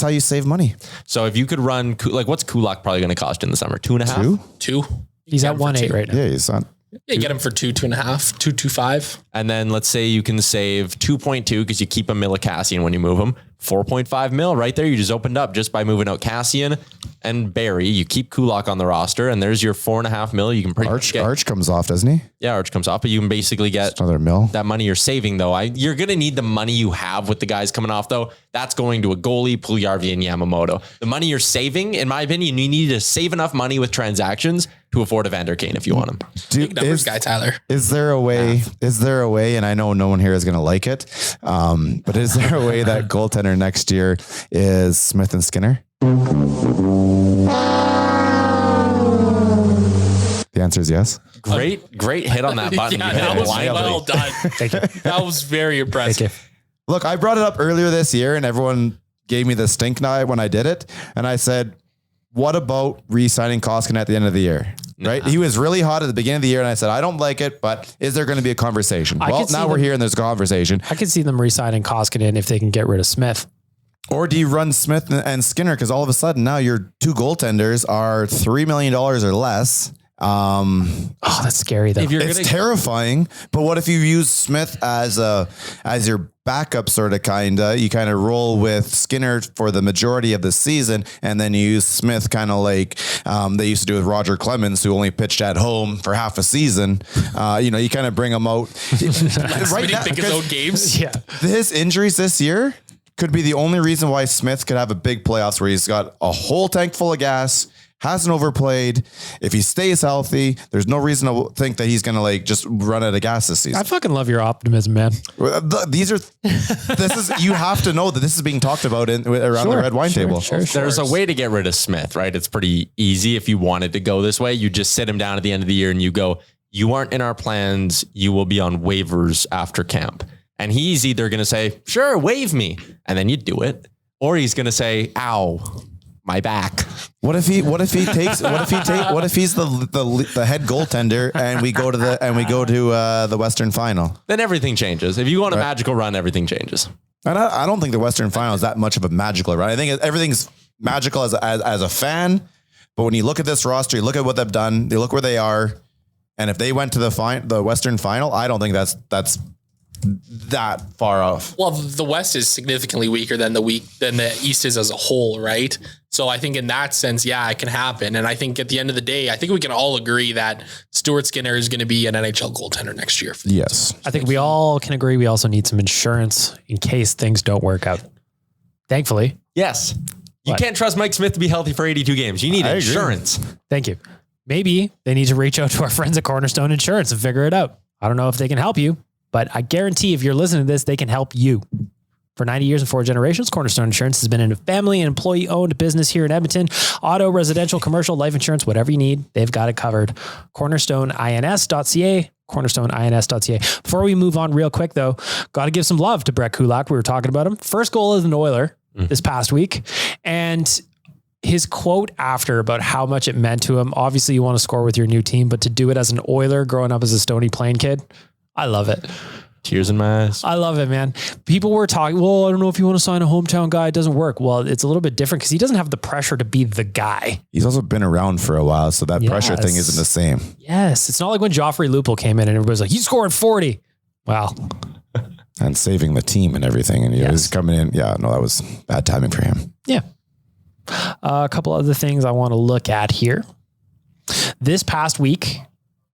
how you save money. So if you could run, like, what's Kulak probably going to cost in the summer? 2.5? Two. He's at 1.8 right now. Yeah, he's on. Yeah, get him for 2.5, 2.25. And then let's say you can save 2.2 because you keep a mil of Cassian when you move him. 4.5 mil right there. You just opened up just by moving out Cassian and Barry. You keep Kulak on the roster, and there's your 4.5 mil. You can pretty much get. Arch comes off, doesn't he? Yeah, Arch comes off, but you can basically get just another mil. That money you're saving, though. You're going to need the money you have with the guys coming off, though. That's going to a goalie, Puljujarvi, and Yamamoto. The money you're saving, in my opinion, you need to save enough money with transactions to afford a Vander Kane if you want him. Big numbers guy, Tyler. Is there a way? Is there a way? And I know no one here is going to like it, but is there a way that goaltender next year is Smith and Skinner? The answer is yes. Great hit on that button. Yeah, that was well done. Thank you. That was very impressive. Thank you. Look, I brought it up earlier this year, and everyone gave me the stink eye when I did it, and I said, "What about re-signing Koskinen at the end of the year?" Right? He was really hot at the beginning of the year, and I said, I don't like it, but is there going to be a conversation? Well, now we're here and there's a conversation. I could see them re-signing Koskinen if they can get rid of Smith. Or do you run Smith and Skinner? Because all of a sudden now your two goaltenders are $3 million or less. Oh, that's scary though. It's terrifying. But what if you use Smith as your backup sort of you kind of roll with Skinner for the majority of the season, and then you use Smith kind of like they used to do with Roger Clemens, who only pitched at home for half a season. You kind of bring him out right now. Think his own games. Yeah, his injuries this year could be the only reason why Smith could have a big playoffs where he's got a whole tank full of gas. Hasn't overplayed. If he stays healthy, there's no reason to think that he's going to just run out of gas this season. I fucking love your optimism, man. You have to know that this is being talked about around the red wine table. There's a way to get rid of Smith, right? It's pretty easy. If you wanted to go this way, you just sit him down at the end of the year and you go, you aren't in our plans. You will be on waivers after camp. And he's either going to say, sure, waive me. And then you do it. Or he's going to say, ow, my back. What if he's the head goaltender and we go to the Western Final? Then everything changes. If you go on a magical run, everything changes. And I don't think the Western Final is that much of a magical run. I think everything's magical as a fan, but when you look at this roster, you look at what they've done, you look where they are, and if they went to the Western Final, I don't think that's that far off. Well, the West is significantly weaker than the East is as a whole, right? So I think in that sense, yeah, it can happen. And I think at the end of the day, I think we can all agree that Stuart Skinner is going to be an NHL goaltender next year. Yes. I think we all can agree we also need some insurance in case things don't work out. Thankfully. Yes. You can't trust Mike Smith to be healthy for 82 games. You need insurance. Thank you. Maybe they need to reach out to our friends at Cornerstone Insurance and figure it out. I don't know if they can help you, but I guarantee if you're listening to this, they can help you. For 90 years and 4 generations, Cornerstone Insurance has been a family and employee-owned business here in Edmonton. Auto, residential, commercial, life insurance, whatever you need, they've got it covered. CornerstoneINS.ca, CornerstoneINS.ca. Before we move on real quick, though, got to give some love to Brett Kulak. We were talking about him. First goal as an Oiler this past week. And his quote after about how much it meant to him. Obviously, you want to score with your new team, but to do it as an Oiler growing up as a Stony Plain kid, I love it. Tears in my eyes. I love it, man. People were talking, well, I don't know if you want to sign a hometown guy. It doesn't work. Well, it's a little bit different because he doesn't have the pressure to be the guy. He's also been around for a while, so that pressure thing isn't the same. Yes. It's not like when Joffrey Lupul came in and everybody's like, he's scoring 40. Wow. And saving the team and everything. And he was coming in. Yeah, no, that was bad timing for him. Yeah. A couple other things I want to look at here. This past week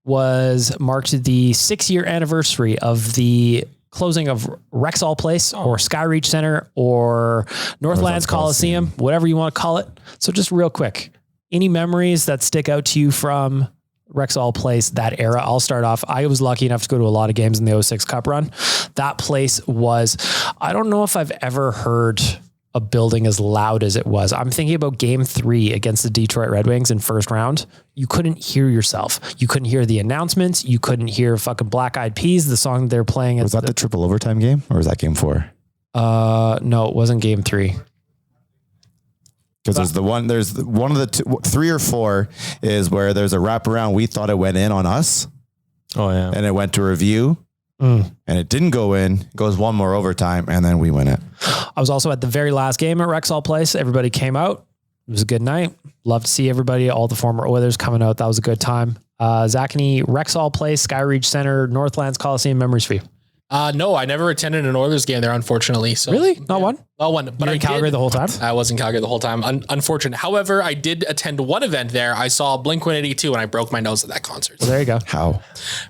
marked the 6-year anniversary of the closing of Rexall Place or Skyreach Center or Northlands Coliseum, whatever you want to call it. So just real quick, any memories that stick out to you from Rexall Place, that era? I'll start off. I was lucky enough to go to a lot of games in the 06 Cup run. That place was, I don't know if I've ever heard a building as loud as it was. I'm thinking about game 3 against the Detroit Red Wings in first round. You couldn't hear yourself. You couldn't hear the announcements. You couldn't hear fucking Black Eyed Peas, the song they're playing. Was that the triple overtime game or was that game 4? No, it wasn't game 3. Because there's one of the 3 or 4 is where there's a wraparound. We thought it went in on us. Oh yeah. And it went to review and it didn't go in. It goes one more overtime and then we win it. I was also at the very last game at Rexall Place. Everybody came out. It was a good night. Love to see everybody, all the former Oilers coming out. That was a good time. Zach, any Rexall Place, Skyreach Center, Northlands Coliseum memories for you? No, I never attended an Oilers game there, unfortunately. So really? Not one? Not one. But you were in Calgary the whole time? I was in Calgary the whole time. Unfortunate. However, I did attend one event there. I saw Blink-182 and I broke my nose at that concert. Well, there you go. How?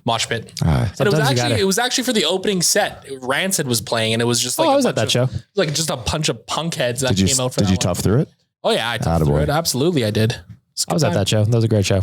Mosh pit. And it was actually for the opening set. Rancid was playing and it was just like I was at that show. Like just a bunch of punk heads that came out for Did you tough through it? Oh yeah, I toughed through it. Absolutely, I did. I was at that show. That was a great show.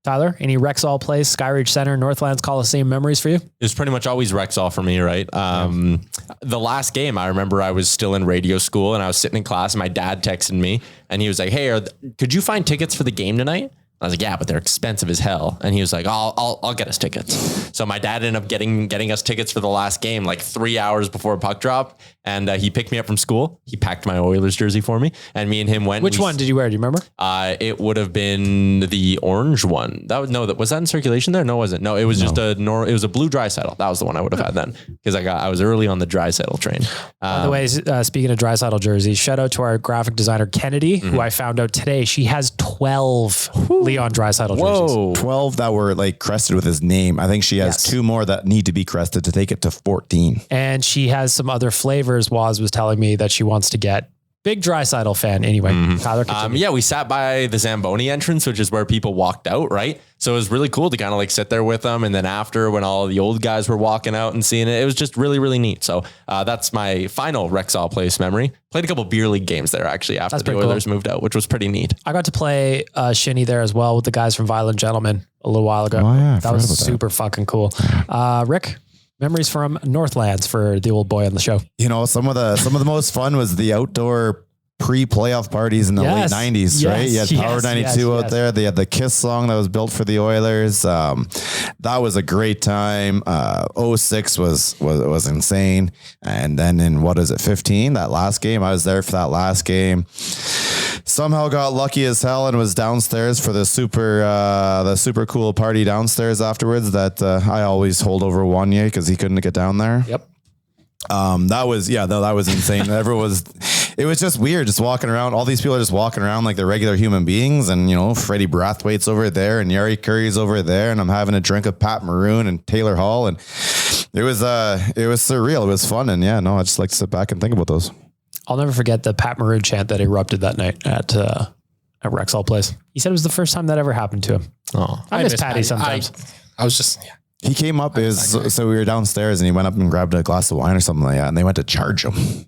Tyler, any Rexall Place, Skyreach Center, Northlands Coliseum memories for you? It was pretty much always Rexall for me, right? The last game, I remember I was still in radio school and I was sitting in class and my dad texted me and he was like, hey, could you find tickets for the game tonight? I was like, yeah, but they're expensive as hell. And he was like, I'll get us tickets. So my dad ended up getting us tickets for the last game, like 3 hours before puck drop. And he picked me up from school. He packed my Oilers jersey for me and me and him went. Which one did you wear? Do you remember? It would have been the orange one. Was that in circulation there? No, it wasn't. No, it was just it was a blue Draisaitl. That was the one I would have had then because I was early on the Draisaitl train. By the way, speaking of Draisaitl jerseys, shout out to our graphic designer, Kennedy, who I found out today, she has 12 Leon Draisaitl jerseys. 12 that were like crested with his name. I think she has 2 more that need to be crested to take it to 14. And she has some other flavors. Waz was telling me that she wants to get. Big Draisaitl fan. Anyway, Tyler, we sat by the Zamboni entrance, which is where people walked out, right? So it was really cool to kind of like sit there with them. And then after, when all the old guys were walking out and seeing it, it was just really, really neat. So that's my final Rexall Place memory. Played a couple beer league games there actually after the Oilers moved out, which was pretty neat. I got to play shinny there as well with the guys from Violent Gentlemen a little while ago. Oh, yeah, that was super fucking cool. Rick? Memories from Northlands for the old boy on the show. You know, some of the most fun was the outdoor pre-playoff parties in the late 90s, right? You had Power 92 out there. They had the Kiss song that was built for the Oilers. That was a great time. 06 was insane. And then in 15, that last game, I was there for that last game. Somehow got lucky as hell and was downstairs for the super cool party downstairs afterwards that I always hold over Wanye because he couldn't get down there. Yep. That was insane. It was just weird just walking around. All these people are just walking around like they're regular human beings. And, you know, Freddie Brathwaite's over there and Yari Curry's over there. And I'm having a drink of Pat Maroon and Taylor Hall. And it was surreal. It was fun. And I just like to sit back and think about those. I'll never forget the Pat Maroon chant that erupted that night at Rexall Place. He said it was the first time that ever happened to him. Oh, I miss Patty sometimes. I was just, He came up, so we were downstairs and he went up and grabbed a glass of wine or something like that. And they went to charge him.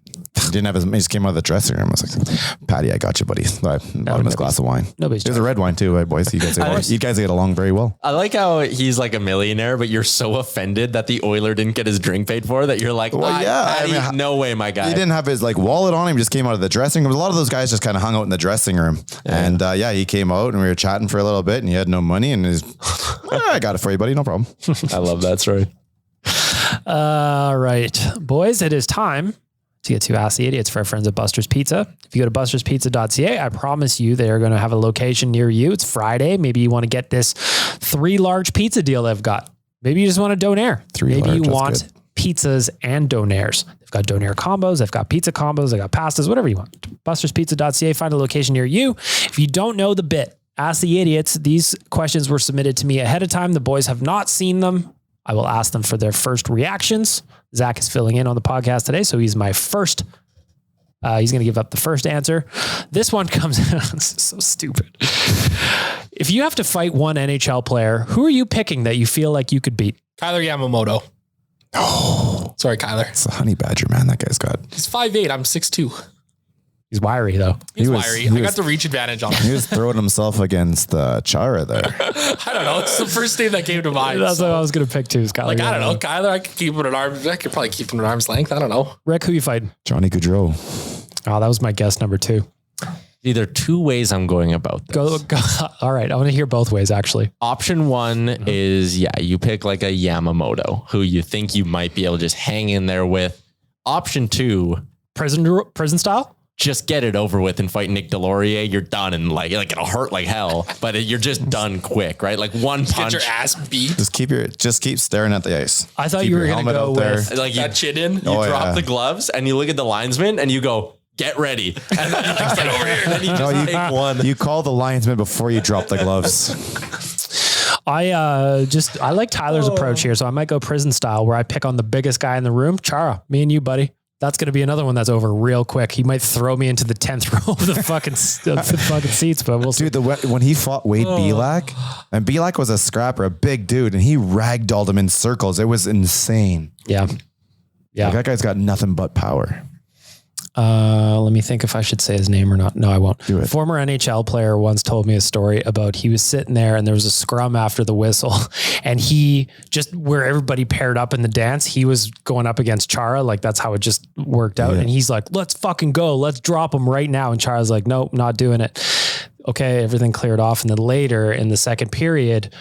He just came out of the dressing room. I was like, Patty, I got you, buddy. I bought him his glass of wine. There's a red wine too, right, boys? You guys get along very well. I like how he's like a millionaire, but you're so offended that the Oiler didn't get his drink paid for that you're like, Patty, no way, my guy. He didn't have his like wallet on him. He just came out of the dressing room. A lot of those guys just kind of hung out in the dressing room. Yeah. And he came out and we were chatting for a little bit and he had no money and he's, I got it for you, buddy. No problem. I love that story. All right, boys, it is time to get to Ask the Idiots for our friends at Buster's Pizza. If you go to busterspizza.ca, I promise you they are going to have a location near you. It's Friday. Maybe you want to get this 3 large pizza deal they've got. Maybe you just want a donaire. Maybe you want pizzas and donaires. They've got donaire combos. They've got pizza combos. They've got pastas, whatever you want. busterspizza.ca, find a location near you. If you don't know the bit, Ask the Idiots, these questions were submitted to me ahead of time. The boys have not seen them. I will ask them for their first reactions. Zach is filling in on the podcast today, so he's my first. He's going to give up the first answer. This one comes so stupid. If you have to fight one NHL player, who are you picking that you feel like you could beat? Kyler Yamamoto. Oh, sorry, Kyler. It's a honey badger, man. That guy's got. He's 5'8". I'm 6'2". He's wiry though. He's wiry. I got the reach advantage on him. He was throwing himself against Chara there. I don't know. It's the first name that came to mind. That's what I was going to pick too. Is Kyler. Like, I don't know. Kyler, I could keep him at arm's. I could probably keep him at arm's length. I don't know. Rick, who you fighting? Johnny Gaudreau. Oh, that was my guess number 2. Either two ways I'm going about this. Go. All right. I want to hear both ways, actually. Option one is, you pick like a Yamamoto who you think you might be able to just hang in there with. Option 2, prison style. Just get it over with and fight Nick Delorier. You're done, and like it'll hurt like hell, but you're just done quick, right? Like one punch. Get your ass beat. Just keep staring at the ice. I thought you were going to go with like that chin in. You drop the gloves and you look at the linesman and you go, get ready. And then you just get over here. And then you just take one. You call the linesman before you drop the gloves. I like Tyler's approach here. So I might go prison style where I pick on the biggest guy in the room. Chara, me and you, buddy. That's going to be another one that's over real quick. He might throw me into the 10th row of the fucking seats, but we'll see. Dude, when he fought Wade Belak, and Belak was a scrapper, a big dude, and he ragdolled him in circles. It was insane. Yeah. Like, that guy's got nothing but power. Let me think if I should say his name or not. No, I won't. Do it. Former NHL player once told me a story about he was sitting there and there was a scrum after the whistle and he just where everybody paired up in the dance, he was going up against Chara. Like that's how it just worked out. Yeah. And he's like, let's fucking go. Let's drop him right now. And Chara's like, nope, not doing it. Okay. Everything cleared off. And then later in the second period,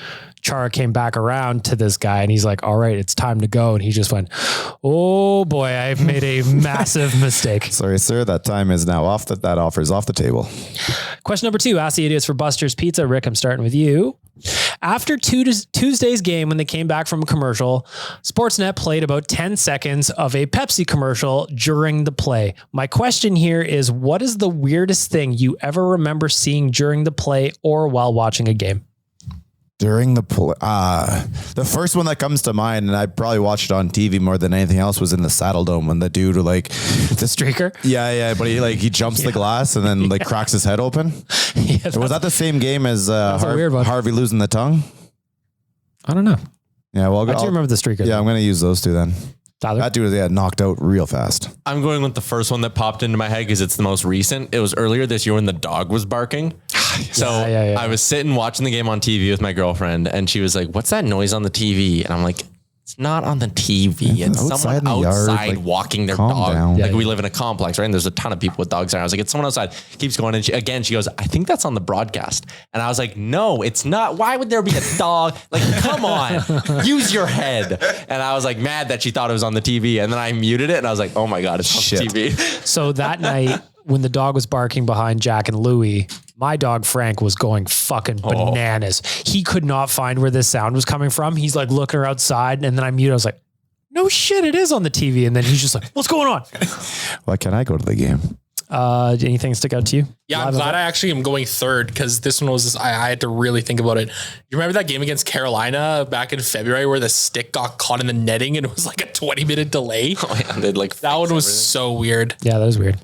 Chara came back around to this guy and he's like, all right, it's time to go. And he just went, oh boy, I've made a massive mistake. Sorry, sir. That time is now off. That offer is off the table. Question number 2, Ask the Idiots for Buster's Pizza. Rick, I'm starting with you. After Tuesday's game, when they came back from a commercial, Sportsnet played about 10 seconds of a Pepsi commercial during the play. My question here is, what is the weirdest thing you ever remember seeing during the play or while watching a game? During the play, the first one that comes to mind, and I probably watched it on TV more than anything else, was in the Saddle Dome when the dude like the streaker. Yeah, but he jumps the glass and then like cracks his head open. Yeah, was that the same game as Harvey losing the tongue? I don't know. Yeah, well, I do remember the streaker. Yeah, I'm going to use those two then. Tyler? That dude was knocked out real fast. I'm going with the first one that popped into my head because it's the most recent. It was earlier this year when the dog was barking. So I was sitting watching the game on TV with my girlfriend and she was like, what's that noise on the TV? And I'm like, it's not on the TV. It's someone outside walking their dog. Down. Like we live in a complex, right? And there's a ton of people with dogs there. I was like, it's someone outside. Keeps going. And she goes, I think that's on the broadcast. And I was like, no, it's not. Why would there be a dog? Like, come on, use your head. And I was like mad that she thought it was on the TV. And then I muted it and I was like, oh my God, it's on the TV. So that night when the dog was barking behind Jack and Louie, my dog Frank was going fucking bananas. He could not find where this sound was coming from. He's like looking outside and then I muted. I was like, no shit, it is on the TV. And then he's just like, what's going on? Why can't I go to the game? Anything stick out to you? Yeah, I'm glad I actually am going third because this one was, I had to really think about it. You remember that game against Carolina back in February where the stick got caught in the netting and it was like a 20-minute delay? Oh yeah, they'd like that one was so weird. Yeah, that was weird.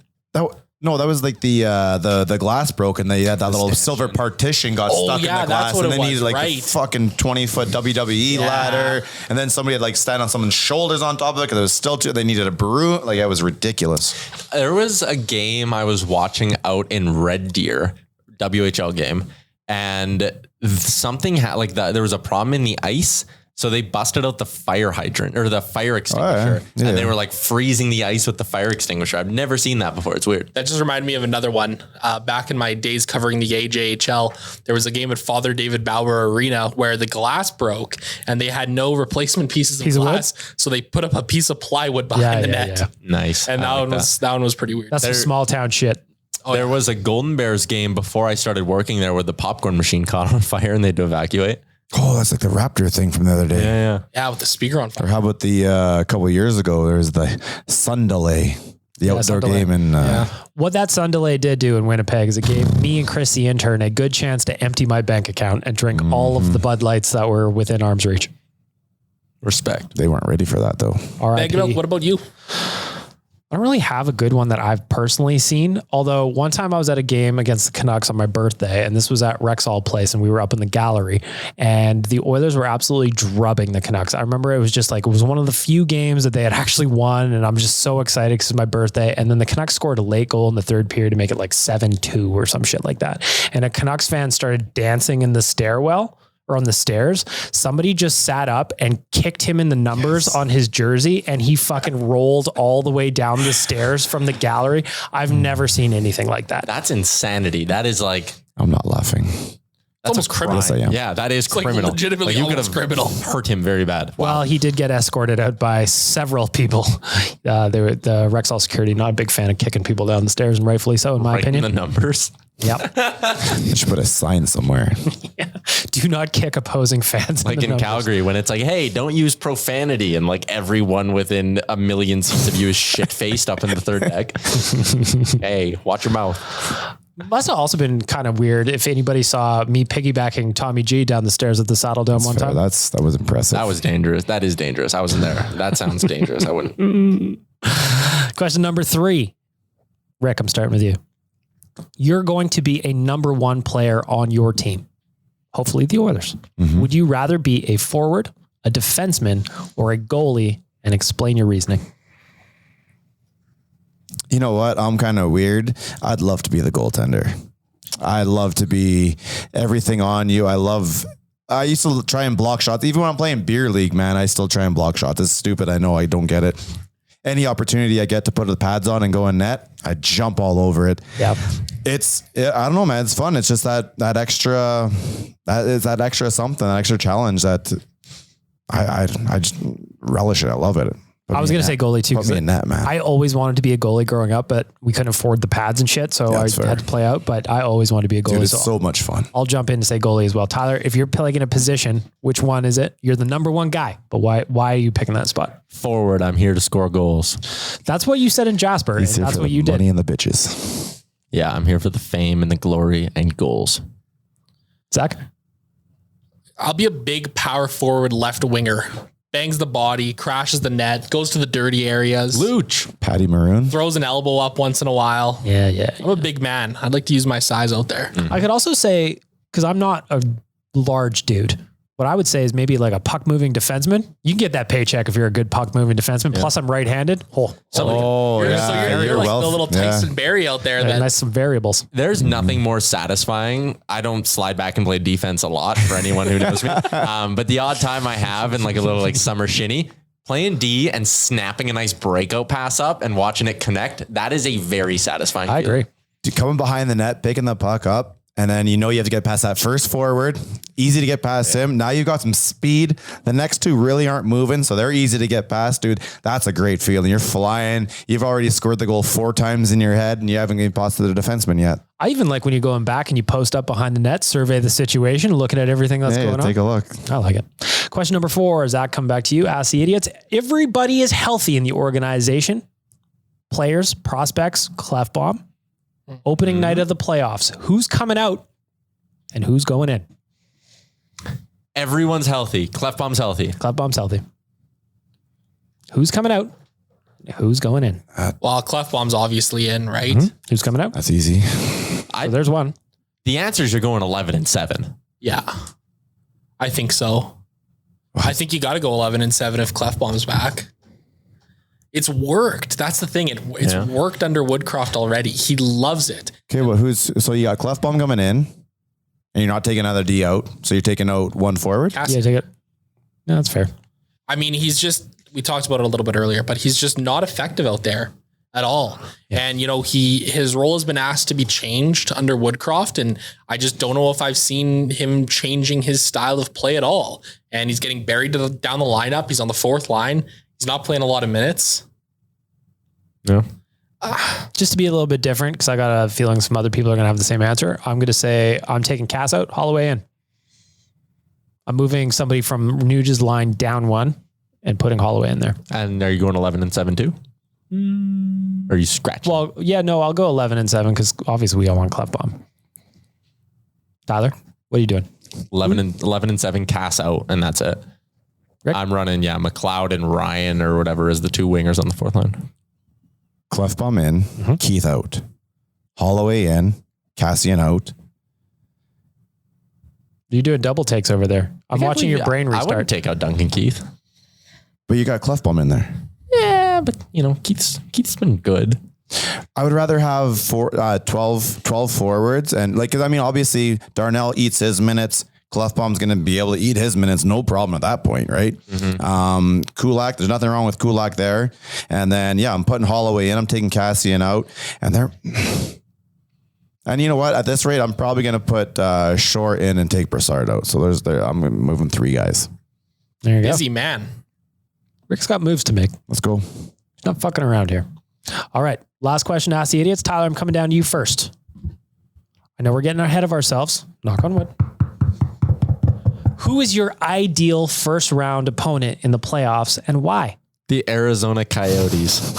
No, that was like the glass broke and they had that little silver partition got stuck in the glass and then needed like a fucking 20-foot WWE ladder and then somebody had like stand on someone's shoulders on top of it because it was still they needed a broom. Like it was ridiculous. There was a game I was watching out in Red Deer, WHL game, and something there was a problem in the ice. So they busted out the fire hydrant or the fire extinguisher and they were like freezing the ice with the fire extinguisher. I've never seen that before. It's weird. That just reminded me of another one. Back in my days covering the AJHL, there was a game at Father David Bauer Arena where the glass broke and they had no replacement pieces of glass. So they put up a piece of plywood behind the net. Yeah. Nice. And that one was pretty weird. That's some small town shit. There was a Golden Bears game before I started working there where the popcorn machine caught on fire and they had to evacuate. Oh, that's like the Raptor thing from the other day. Yeah, with the speaker on fire. Or how about the a couple of years ago, there was the sun delay, the outdoor game. And what that sun delay did do in Winnipeg is it gave me and Chris, the intern, a good chance to empty my bank account and drink all of the Bud Lights that were within arm's reach. Respect. They weren't ready for that though. What about you? I don't really have a good one that I've personally seen. Although one time I was at a game against the Canucks on my birthday, and this was at Rexall Place, and we were up in the gallery, and the Oilers were absolutely drubbing the Canucks. I remember it was just like, it was one of the few games that they had actually won, and I'm just so excited because it's my birthday. And then the Canucks scored a late goal in the third period to make it like 7-2 or some shit like that. And a Canucks fan started dancing in the stairwell or on the stairs, somebody just sat up and kicked him in the numbers on his jersey, and he fucking rolled all the way down the stairs from the gallery. I've never seen anything like that. That's insanity. That is like, I'm not laughing. that's almost criminal. Yes, I am. Yeah, that is like criminal. legitimately you could almost have criminal. hurt him very bad. Well, he did get escorted out by several people. The Rexall security, not a big fan of kicking people down the stairs, and rightfully so, in my Right in opinion. the numbers. Yep. You should put a sign somewhere. Do not kick opposing fans. Like in Calgary, when it's like, hey, don't use profanity, and like everyone within a million seats of you is shit faced up in the third deck. Hey, watch your mouth. Must have also been kind of weird if anybody saw me piggybacking Tommy G down the stairs at the Saddle Dome one time. That was impressive. That was dangerous. That is dangerous. I wasn't there. That sounds dangerous. I wouldn't. Question number 3. Rick, I'm starting with you. You're going to be a number 1 player on your team. Hopefully the Oilers. Mm-hmm. Would you rather be a forward, a defenseman, or a goalie? And explain your reasoning. You know what? I'm kind of weird. I'd love to be the goaltender. I love to be everything on you. I used to try and block shots. Even when I'm playing beer league, man, I still try and block shots. It's stupid. I know I don't get it. Any opportunity I get to put the pads on and go in net, I jump all over it. Yep. I don't know, man. It's fun. It's just that extra something, that extra challenge that I just relish it. I love it. I was going to say goalie too. Put me in net, man. I always wanted to be a goalie growing up, but we couldn't afford the pads and shit. So I had to play out, but I always wanted to be a goalie. Dude, it's so much fun. I'll jump in to say goalie as well. Tyler, if you're playing in a position, which one is it? You're the number 1 guy, but why are you picking that spot? Forward, I'm here to score goals. That's what you said in Jasper. And He's here that's for what the you did. money and the bitches. Yeah, I'm here for the fame and the glory and goals. Zach? I'll be a big power forward left winger. Bangs the body, crashes the net, goes to the dirty areas. Luch. Patty Maroon. Throws an elbow up once in a while. Yeah. I'm a big man. I'd like to use my size out there. I could also say, because I'm not a large dude, what I would say is maybe like a puck moving defenseman. You can get that paycheck if you're a good puck moving defenseman. Yeah. Plus I'm right-handed. You're like the little Tyson Berry out there. Nice some variables. There's nothing more satisfying. I don't slide back and play defense a lot for anyone who knows me. But the odd time I have in like a little like summer shinny, playing D and snapping a nice breakout pass up and watching it connect, that is a very satisfying I feeling. agree. Dude, coming behind the net, picking the puck up, and then you have to get past that first forward. Easy to get past him. Now you've got some speed. The next 2 really aren't moving, so they're easy to get past, dude. That's a great feeling. You're flying. You've already scored the goal 4 times in your head, and you haven't even passed to the defenseman yet. I even like when you go in back and you post up behind the net, survey the situation, looking at everything that's going on. Take a look. I like it. Question number 4, Zach, come back to you. Ask the idiots. Everybody is healthy in the organization. Players, prospects, Clef Bomb. Opening night of the playoffs. Who's coming out and who's going in? Everyone's healthy. Clef Bomb's healthy. Clef Bomb's healthy. Who's coming out? Who's going in? Well, Clef Bomb's obviously in, right? Mm-hmm. Who's coming out? That's easy. So there's one. The answers are going 11-7. Yeah, I think so. I think you got to go 11-7 if Clef Bomb's back. It's worked. That's the thing. It's worked under Woodcroft already. He loves it. Okay, well, so you got Clefbaum coming in, and you're not taking another D out, so you're taking out 1 forward? Yeah, take it. No, that's fair. I mean, we talked about it a little bit earlier, but he's just not effective out there at all. Yeah. And, his role has been asked to be changed under Woodcroft, and I just don't know if I've seen him changing his style of play at all. And he's getting buried down the lineup. He's on the 4th line. He's not playing a lot of minutes. No. Just to be a little bit different, because I got a feeling some other people are going to have the same answer. I'm going to say I'm taking Cass out, Holloway in. I'm moving somebody from Nuge's line down 1 and putting Holloway in there. And are you going 11-7 too? Or are you scratching? Well, yeah, no, I'll go 11-7 because obviously we all want Clef Bomb. Tyler, what are you doing? 11-7 Cass out, and that's it. Rick? I'm running, McLeod and Ryan or whatever as the 2 wingers on the 4th line. Clefbaum in, Keith out. Holloway in, Cassian out. You're doing double takes over there. I'm watching your brain restart. I wouldn't take out Duncan Keith. But you got Clefbaum in there. Yeah, but Keith's been good. I would rather have 12 forwards, and obviously Darnell eats his minutes. Clefbaum's going to be able to eat his minutes, no problem at that point, right? Kulak, there's nothing wrong with Kulak there. And then, I'm putting Holloway in. I'm taking Cassian out. And you know what? At this rate, I'm probably going to put Shore in and take Brassard out. So I'm moving 3 guys. There you go. Busy man. Rick's got moves to make. Let's go. He's not fucking around here. All right. Last question to ask the idiots. Tyler, I'm coming down to you first. I know we're getting ahead of ourselves. Knock on wood. Who is your ideal first round opponent in the playoffs and why? The Arizona Coyotes.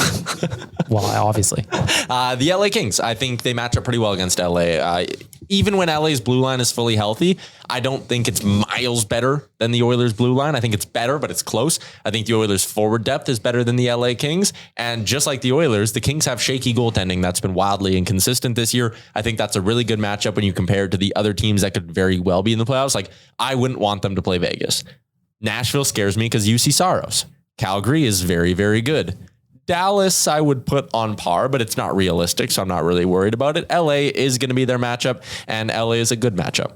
Well, obviously. The LA Kings. I think they match up pretty well against LA. Even when LA's blue line is fully healthy, I don't think it's miles better than the Oilers blue line. I think it's better, but it's close. I think the Oilers forward depth is better than the LA Kings. And just like the Oilers, the Kings have shaky goaltending that's been wildly inconsistent this year. I think that's a really good matchup when you compare it to the other teams that could very well be in the playoffs. Like, I wouldn't want them to play Vegas. Nashville scares me because UC Saros. Calgary is very, very good. Dallas, I would put on par, but it's not realistic, so I'm not really worried about it. LA is going to be their matchup, and LA is a good matchup.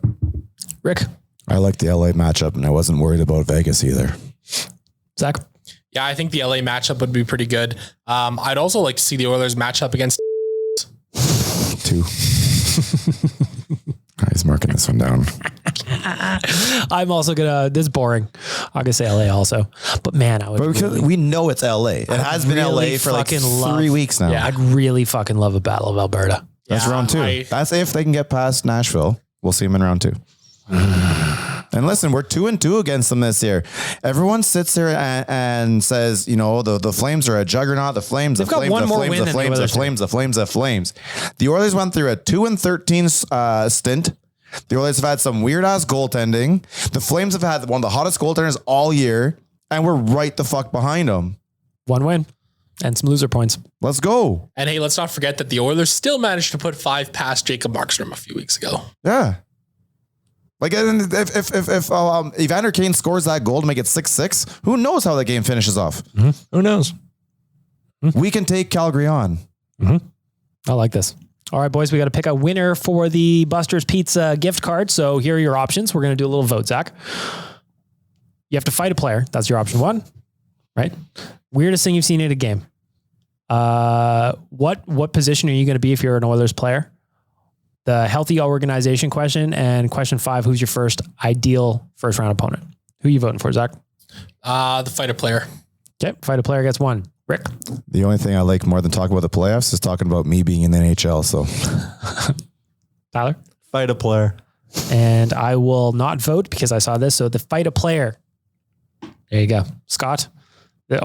Rick? I like the LA matchup, and I wasn't worried about Vegas either. Zach? Yeah, I think the LA matchup would be pretty good. I'd also like to see the Oilers match up against 2. He's marking this one down. I'm also this is boring. I'm gonna say LA also, but man, I would. But because we know it's LA. It has been LA for like 3 weeks now. Yeah, I'd really fucking love a Battle of Alberta. That's round 2. That's if they can get past Nashville. We'll see them in round 2. And listen, we're 2-2 against them this year. Everyone sits there and says, the Flames are a juggernaut. The Flames, the Flames, the Flames. The Oilers went through a 2-13 stint. The Oilers have had some weird ass goaltending. The Flames have had one of the hottest goaltenders all year, and we're right the fuck behind them. 1 win and some loser points. Let's go. And hey, let's not forget that the Oilers still managed to put 5 past Jacob Markstrom a few weeks ago. Yeah. Like if Evander Kane scores that goal to make it 6-6, who knows how that game finishes off? Mm-hmm. Who knows? We can take Calgary on. Mm-hmm. I like this. All right, boys, we got to pick a winner for the Buster's Pizza gift card. So here are your options. We're going to do a little vote, Zach. You have to fight a player. That's your option 1, right? Weirdest thing you've seen in a game. What position are you going to be if you're an Oilers player? The healthy organization question, and question 5, who's your ideal first round opponent? Who are you voting for, Zach? The fight a player. Okay, fight a player gets 1. Rick? The only thing I like more than talking about the playoffs is talking about me being in the NHL. So, Tyler? Fight a player. And I will not vote because I saw this. So the fight a player. There you go. Scott?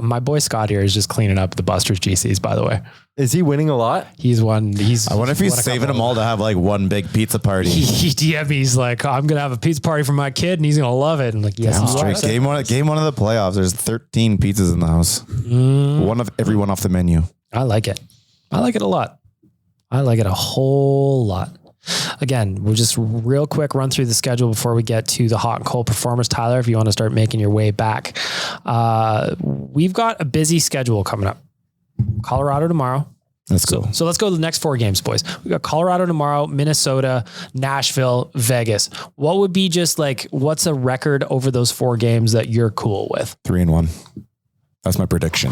My boy Scott here is just cleaning up the Buster's GCs, by the way. Is he winning a lot? He's won. I wonder if he's saving them all to have like one big pizza party. He DM'd me. He's like, I'm going to have a pizza party for my kid and he's going to love it. And like, yes, game one of the playoffs. There's 13 pizzas in the house. One of everyone off the menu. I like it. I like it a lot. I like it a whole lot. Again, we'll just real quick run through the schedule before we get to the hot and cold performers. Tyler, if you want to start making your way back. We've got a busy schedule coming up. Colorado tomorrow. Let's go. So let's go to the next 4 games, boys. We got Colorado tomorrow, Minnesota, Nashville, Vegas. What would be just like, what's a record over those 4 games that you're cool with? 3-1. That's my prediction.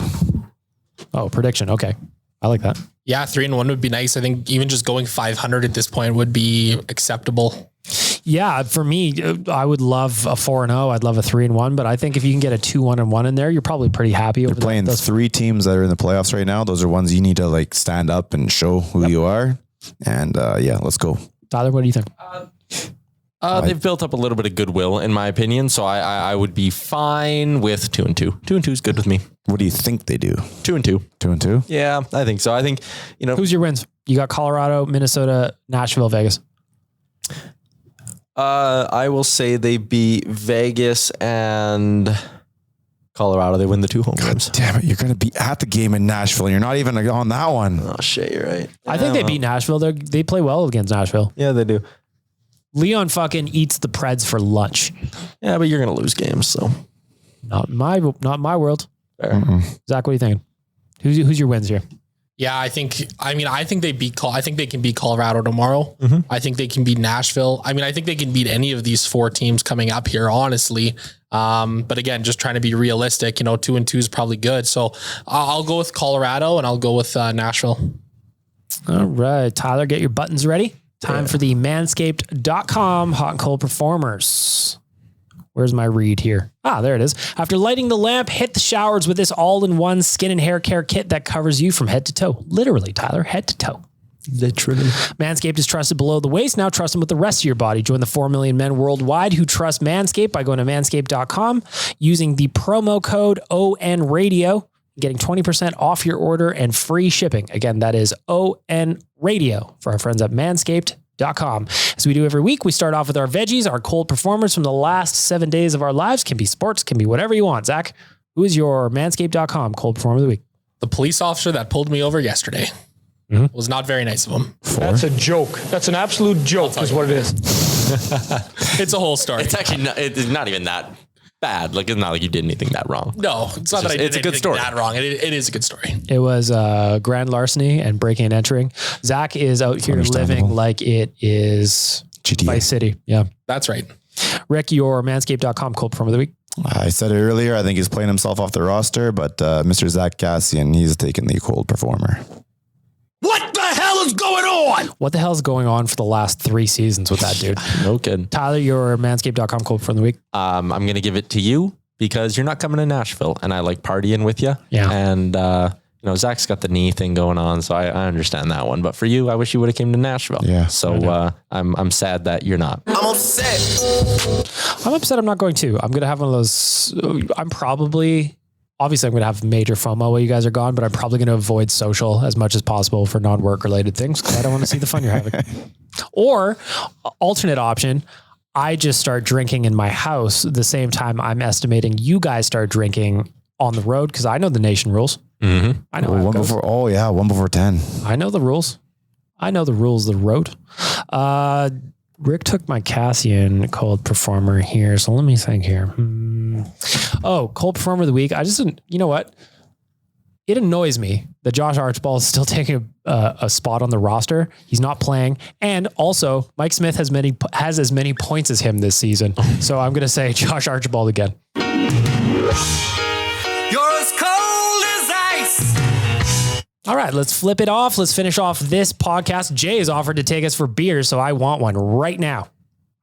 Oh, prediction. Okay. I like that. Yeah, 3-1 would be nice. I think even just going 500 at this point would be acceptable. Yeah, for me, I would love a 4-0. I'd love a 3-1, but I think if you can get a 2-1-1 in there, you're probably pretty happy. You're playing those 3 teams that are in the playoffs right now. Those are ones you need to like stand up and show who you are. And let's go. Tyler, what do you think? They've built up a little bit of goodwill, in my opinion. So I would be fine with 2-2. 2-2 is good with me. What do you think they do? 2-2. 2-2? Yeah, I think so. I think, who's your wins? You got Colorado, Minnesota, Nashville, Vegas. I will say they beat Vegas and Colorado. They win the 2 home games. Damn it. You're going to be at the game in Nashville. You're not even on that one. Oh, shit. You're right. I think they beat Nashville. They play well against Nashville. Yeah, they do. Leon fucking eats the Preds for lunch. Yeah, but you're going to lose games. So not my world. Zach, what are you thinking? Who's your wins here? Yeah, I think they can beat Colorado tomorrow. I think they can beat Nashville. I think they can beat any of these 4 teams coming up here, honestly. But again, just trying to be realistic, 2-2 is probably good. So I'll go with Colorado and I'll go with Nashville. All right, Tyler, get your buttons ready. Time for the manscaped.com hot and cold performers. Where's my read here? There it is. After lighting the lamp, hit the showers with this all-in-one skin and hair care kit that covers you from head to toe. Literally, Tyler, head to toe. Literally. Manscaped is trusted below the waist. Now trust them with the rest of your body. Join the 4 million men worldwide who trust Manscaped by going to manscaped.com using the promo code ONRadio, getting 20% off your order and free shipping. Again, that is ONRadio for our friends at Manscaped.com. As we do every week, we start off with our veggies, our cold performers from the last 7 days of our lives. Can be sports, can be whatever you want. Zach, who is your Manscaped.com cold performer of the week? The police officer that pulled me over yesterday. Was not very nice of him. That's a joke. That's an absolute joke is what it is. It's a whole story. It's actually it's not even that bad. Like, it's not like you did anything that wrong. No, it's not that I did anything that wrong. It is a good story. It was grand larceny and breaking and entering. Zach is out here living like it is GTA. Vice City. Yeah, that's right. Rick, your Manscaped.com cold performer of the week. I said it earlier. I think he's playing himself off the roster, but Mr. Zach Kassian, he's taking the cold performer. What the hell is going on? What the hell is going on for the last 3 seasons with that dude? No kidding. Tyler, your Manscaped.com cold performer of the week. I'm going to give it to you because you're not coming to Nashville and I like partying with you. Yeah. And, Zach's got the knee thing going on, so I understand that one. But for you, I wish you would have came to Nashville. Yeah. So I'm sad that you're not. I'm upset. I'm upset I'm not going to. I'm going to have one of those. Obviously, I'm going to have major FOMO while you guys are gone, but I'm probably going to avoid social as much as possible for non-work related things because I don't want to see the fun you're having. Or, alternate option, I just start drinking in my house the same time I'm estimating you guys start drinking on the road because I know the nation rules. Mm-hmm. I know how it goes. 1 before 10. I know the rules. I know the rules of the road. Rick took my Kassian cold performer here. So let me think here. Cold performer of the week. You know what? It annoys me that Josh Archibald is still taking a spot on the roster. He's not playing. And also Mike Smith has as many points as him this season. So I'm going to say Josh Archibald again. You're as cold as ice. All right, let's flip it off. Let's finish off this podcast. Jay has offered to take us for beer, so I want one right now.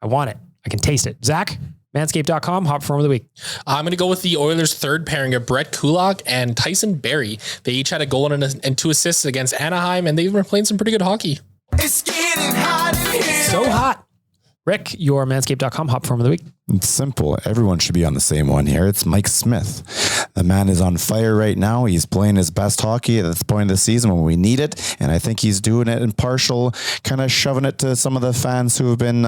I want it. I can taste it. Zach, Manscaped.com, hot performer of the week. I'm going to go with the Oilers' third pairing of Brett Kulak and Tyson Barrie. They each had a goal and 2 assists against Anaheim, and they've been playing some pretty good hockey. It's getting hot in here. So hot. Rick, your Manscaped.com hot performer of the week. It's simple. Everyone should be on the same one here. It's Mike Smith. The man is on fire right now. He's playing his best hockey at this point of the season when we need it. And I think he's doing it impartial, kind of shoving it to some of the fans who have been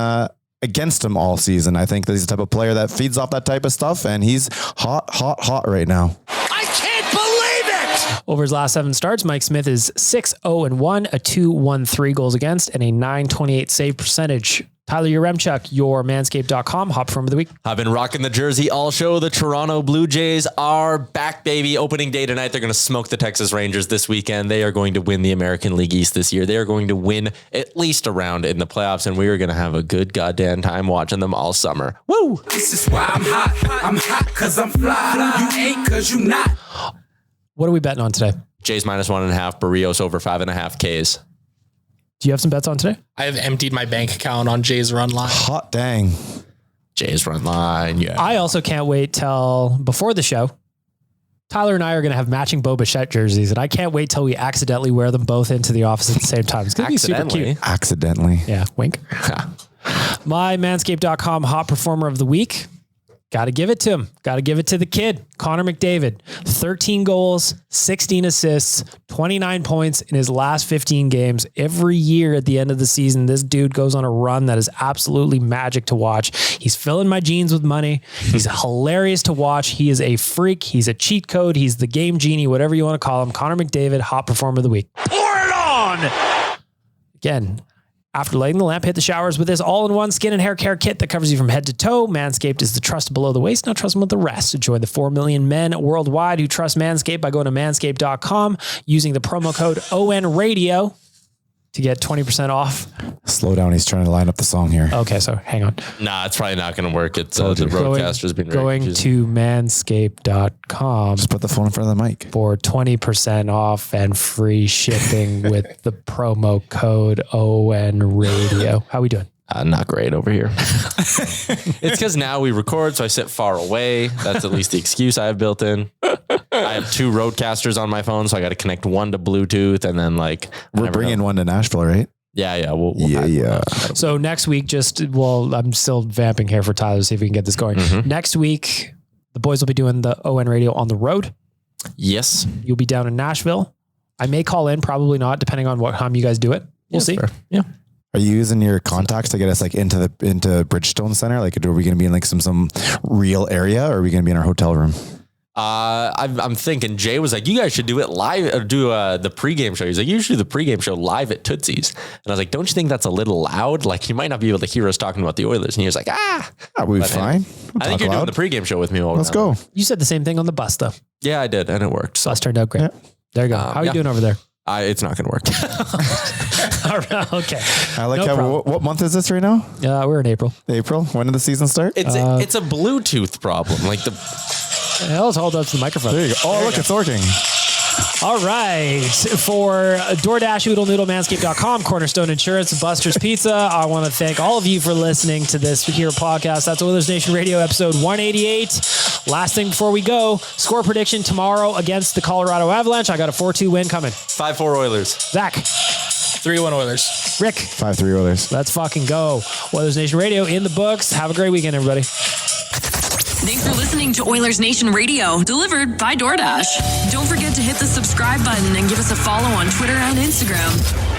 against him all season. I think that he's the type of player that feeds off that type of stuff. And he's hot right now. I can't believe it. Over his last 7 starts, Mike Smith is 6-0-1, a 2.13 goals against, and a .928 save percentage. Tyler Yaremchuk, your Manscaped.com hot performer of the week. I've been rocking the jersey all show. The Toronto Blue Jays are back, baby. Opening day tonight. They're going to smoke the Texas Rangers this weekend. They are going to win the American League East this year. They are going to win at least a round in the playoffs, and we are going to have a good goddamn time watching them all summer. Woo! This is why I'm hot. I'm hot because I'm fly. You ain't because you not. What are we betting on today? Jays -1.5, Barrios over 5.5 Ks. Do you have some bets on today? I have emptied my bank account on Jay's run line. Hot dang. Jays run line, yeah. I also can't wait till before the show. Tyler and I are going to have matching Bo Bichette jerseys, and I can't wait till we accidentally wear them both into the office at the same time. It's going to be super cute. Accidentally. Yeah, wink. My Manscaped.com hot performer of the week. Got to give it to him. Got to give it to the kid, Connor McDavid. 13 goals, 16 assists, 29 points in his last 15 games. Every year at the end of the season, this dude goes on a run that is absolutely magic to watch. He's filling my jeans with money. He's hilarious to watch. He is a freak. He's a cheat code. He's the game genie, whatever you want to call him. Connor McDavid, hot performer of the week. Pour it on. Again, After lighting the lamp, hit the showers with this all-in-one skin and hair care kit that covers you from head to toe. Manscaped is the trust below the waist. Now trust them with the rest. Join the 4 million men worldwide who trust Manscaped by going to manscaped.com using the promo code ONRadio to get 20% off. Slow down. He's trying to line up the song here. Okay, so hang on. Nah, it's probably not going to work. It's the broadcaster's been going to manscaped.com. Just put the phone in front of the mic for 20% off and free shipping with the promo code ONRadio. How we doing? Not great over here. It's because now we record, so I sit far away. That's at least the excuse I have built in. I have 2 roadcasters on my phone, so I got to connect one to Bluetooth, and then we're bringing one to Nashville, right? Yeah. We'll So next week, I'm still vamping here for Tyler to see if we can get this going. Mm-hmm. Next week, the boys will be doing the ON Radio on the road. Yes. You'll be down in Nashville. I may call in, probably not, depending on what time you guys do it. We'll see. Fair. Yeah. Are you using your contacts to get us into Bridgestone Center? Are we going to be in some real area, or are we going to be in our hotel room? I'm thinking Jay was like, you guys should do it live or do the pregame show. He's like, you should do the pregame show live at Tootsie's. And I was like, don't you think that's a little loud? Like, you might not be able to hear us talking about the Oilers. And he was like, we'll be fine. I think you're doing the pregame show with me. Let's go. You said the same thing on the bus though. Yeah, I did. And it worked. Bus turned out great. Yeah. There you go. How are you doing over there? It's not going to work. All right, okay. I like what month is this right now? We're in April. April? When did the season start? It's a Bluetooth problem. Like let's hold up to the microphone. There you go. Oh, look, it's working. All right. For DoorDash, Oodle Noodle, Manscaped.com, Cornerstone Insurance, Buster's Pizza, I want to thank all of you for listening to this here podcast. That's Oilers Nation Radio, episode 188. Last thing before we go, score prediction tomorrow against the Colorado Avalanche. I got a 4-2 win coming. 5-4 Oilers. Zach. 3-1 Oilers. Rick. 5-3 Oilers. Let's fucking go. Oilers Nation Radio in the books. Have a great weekend, everybody. Thanks for listening to Oilers Nation Radio, delivered by DoorDash. Don't forget to hit the subscribe button and give us a follow on Twitter and Instagram.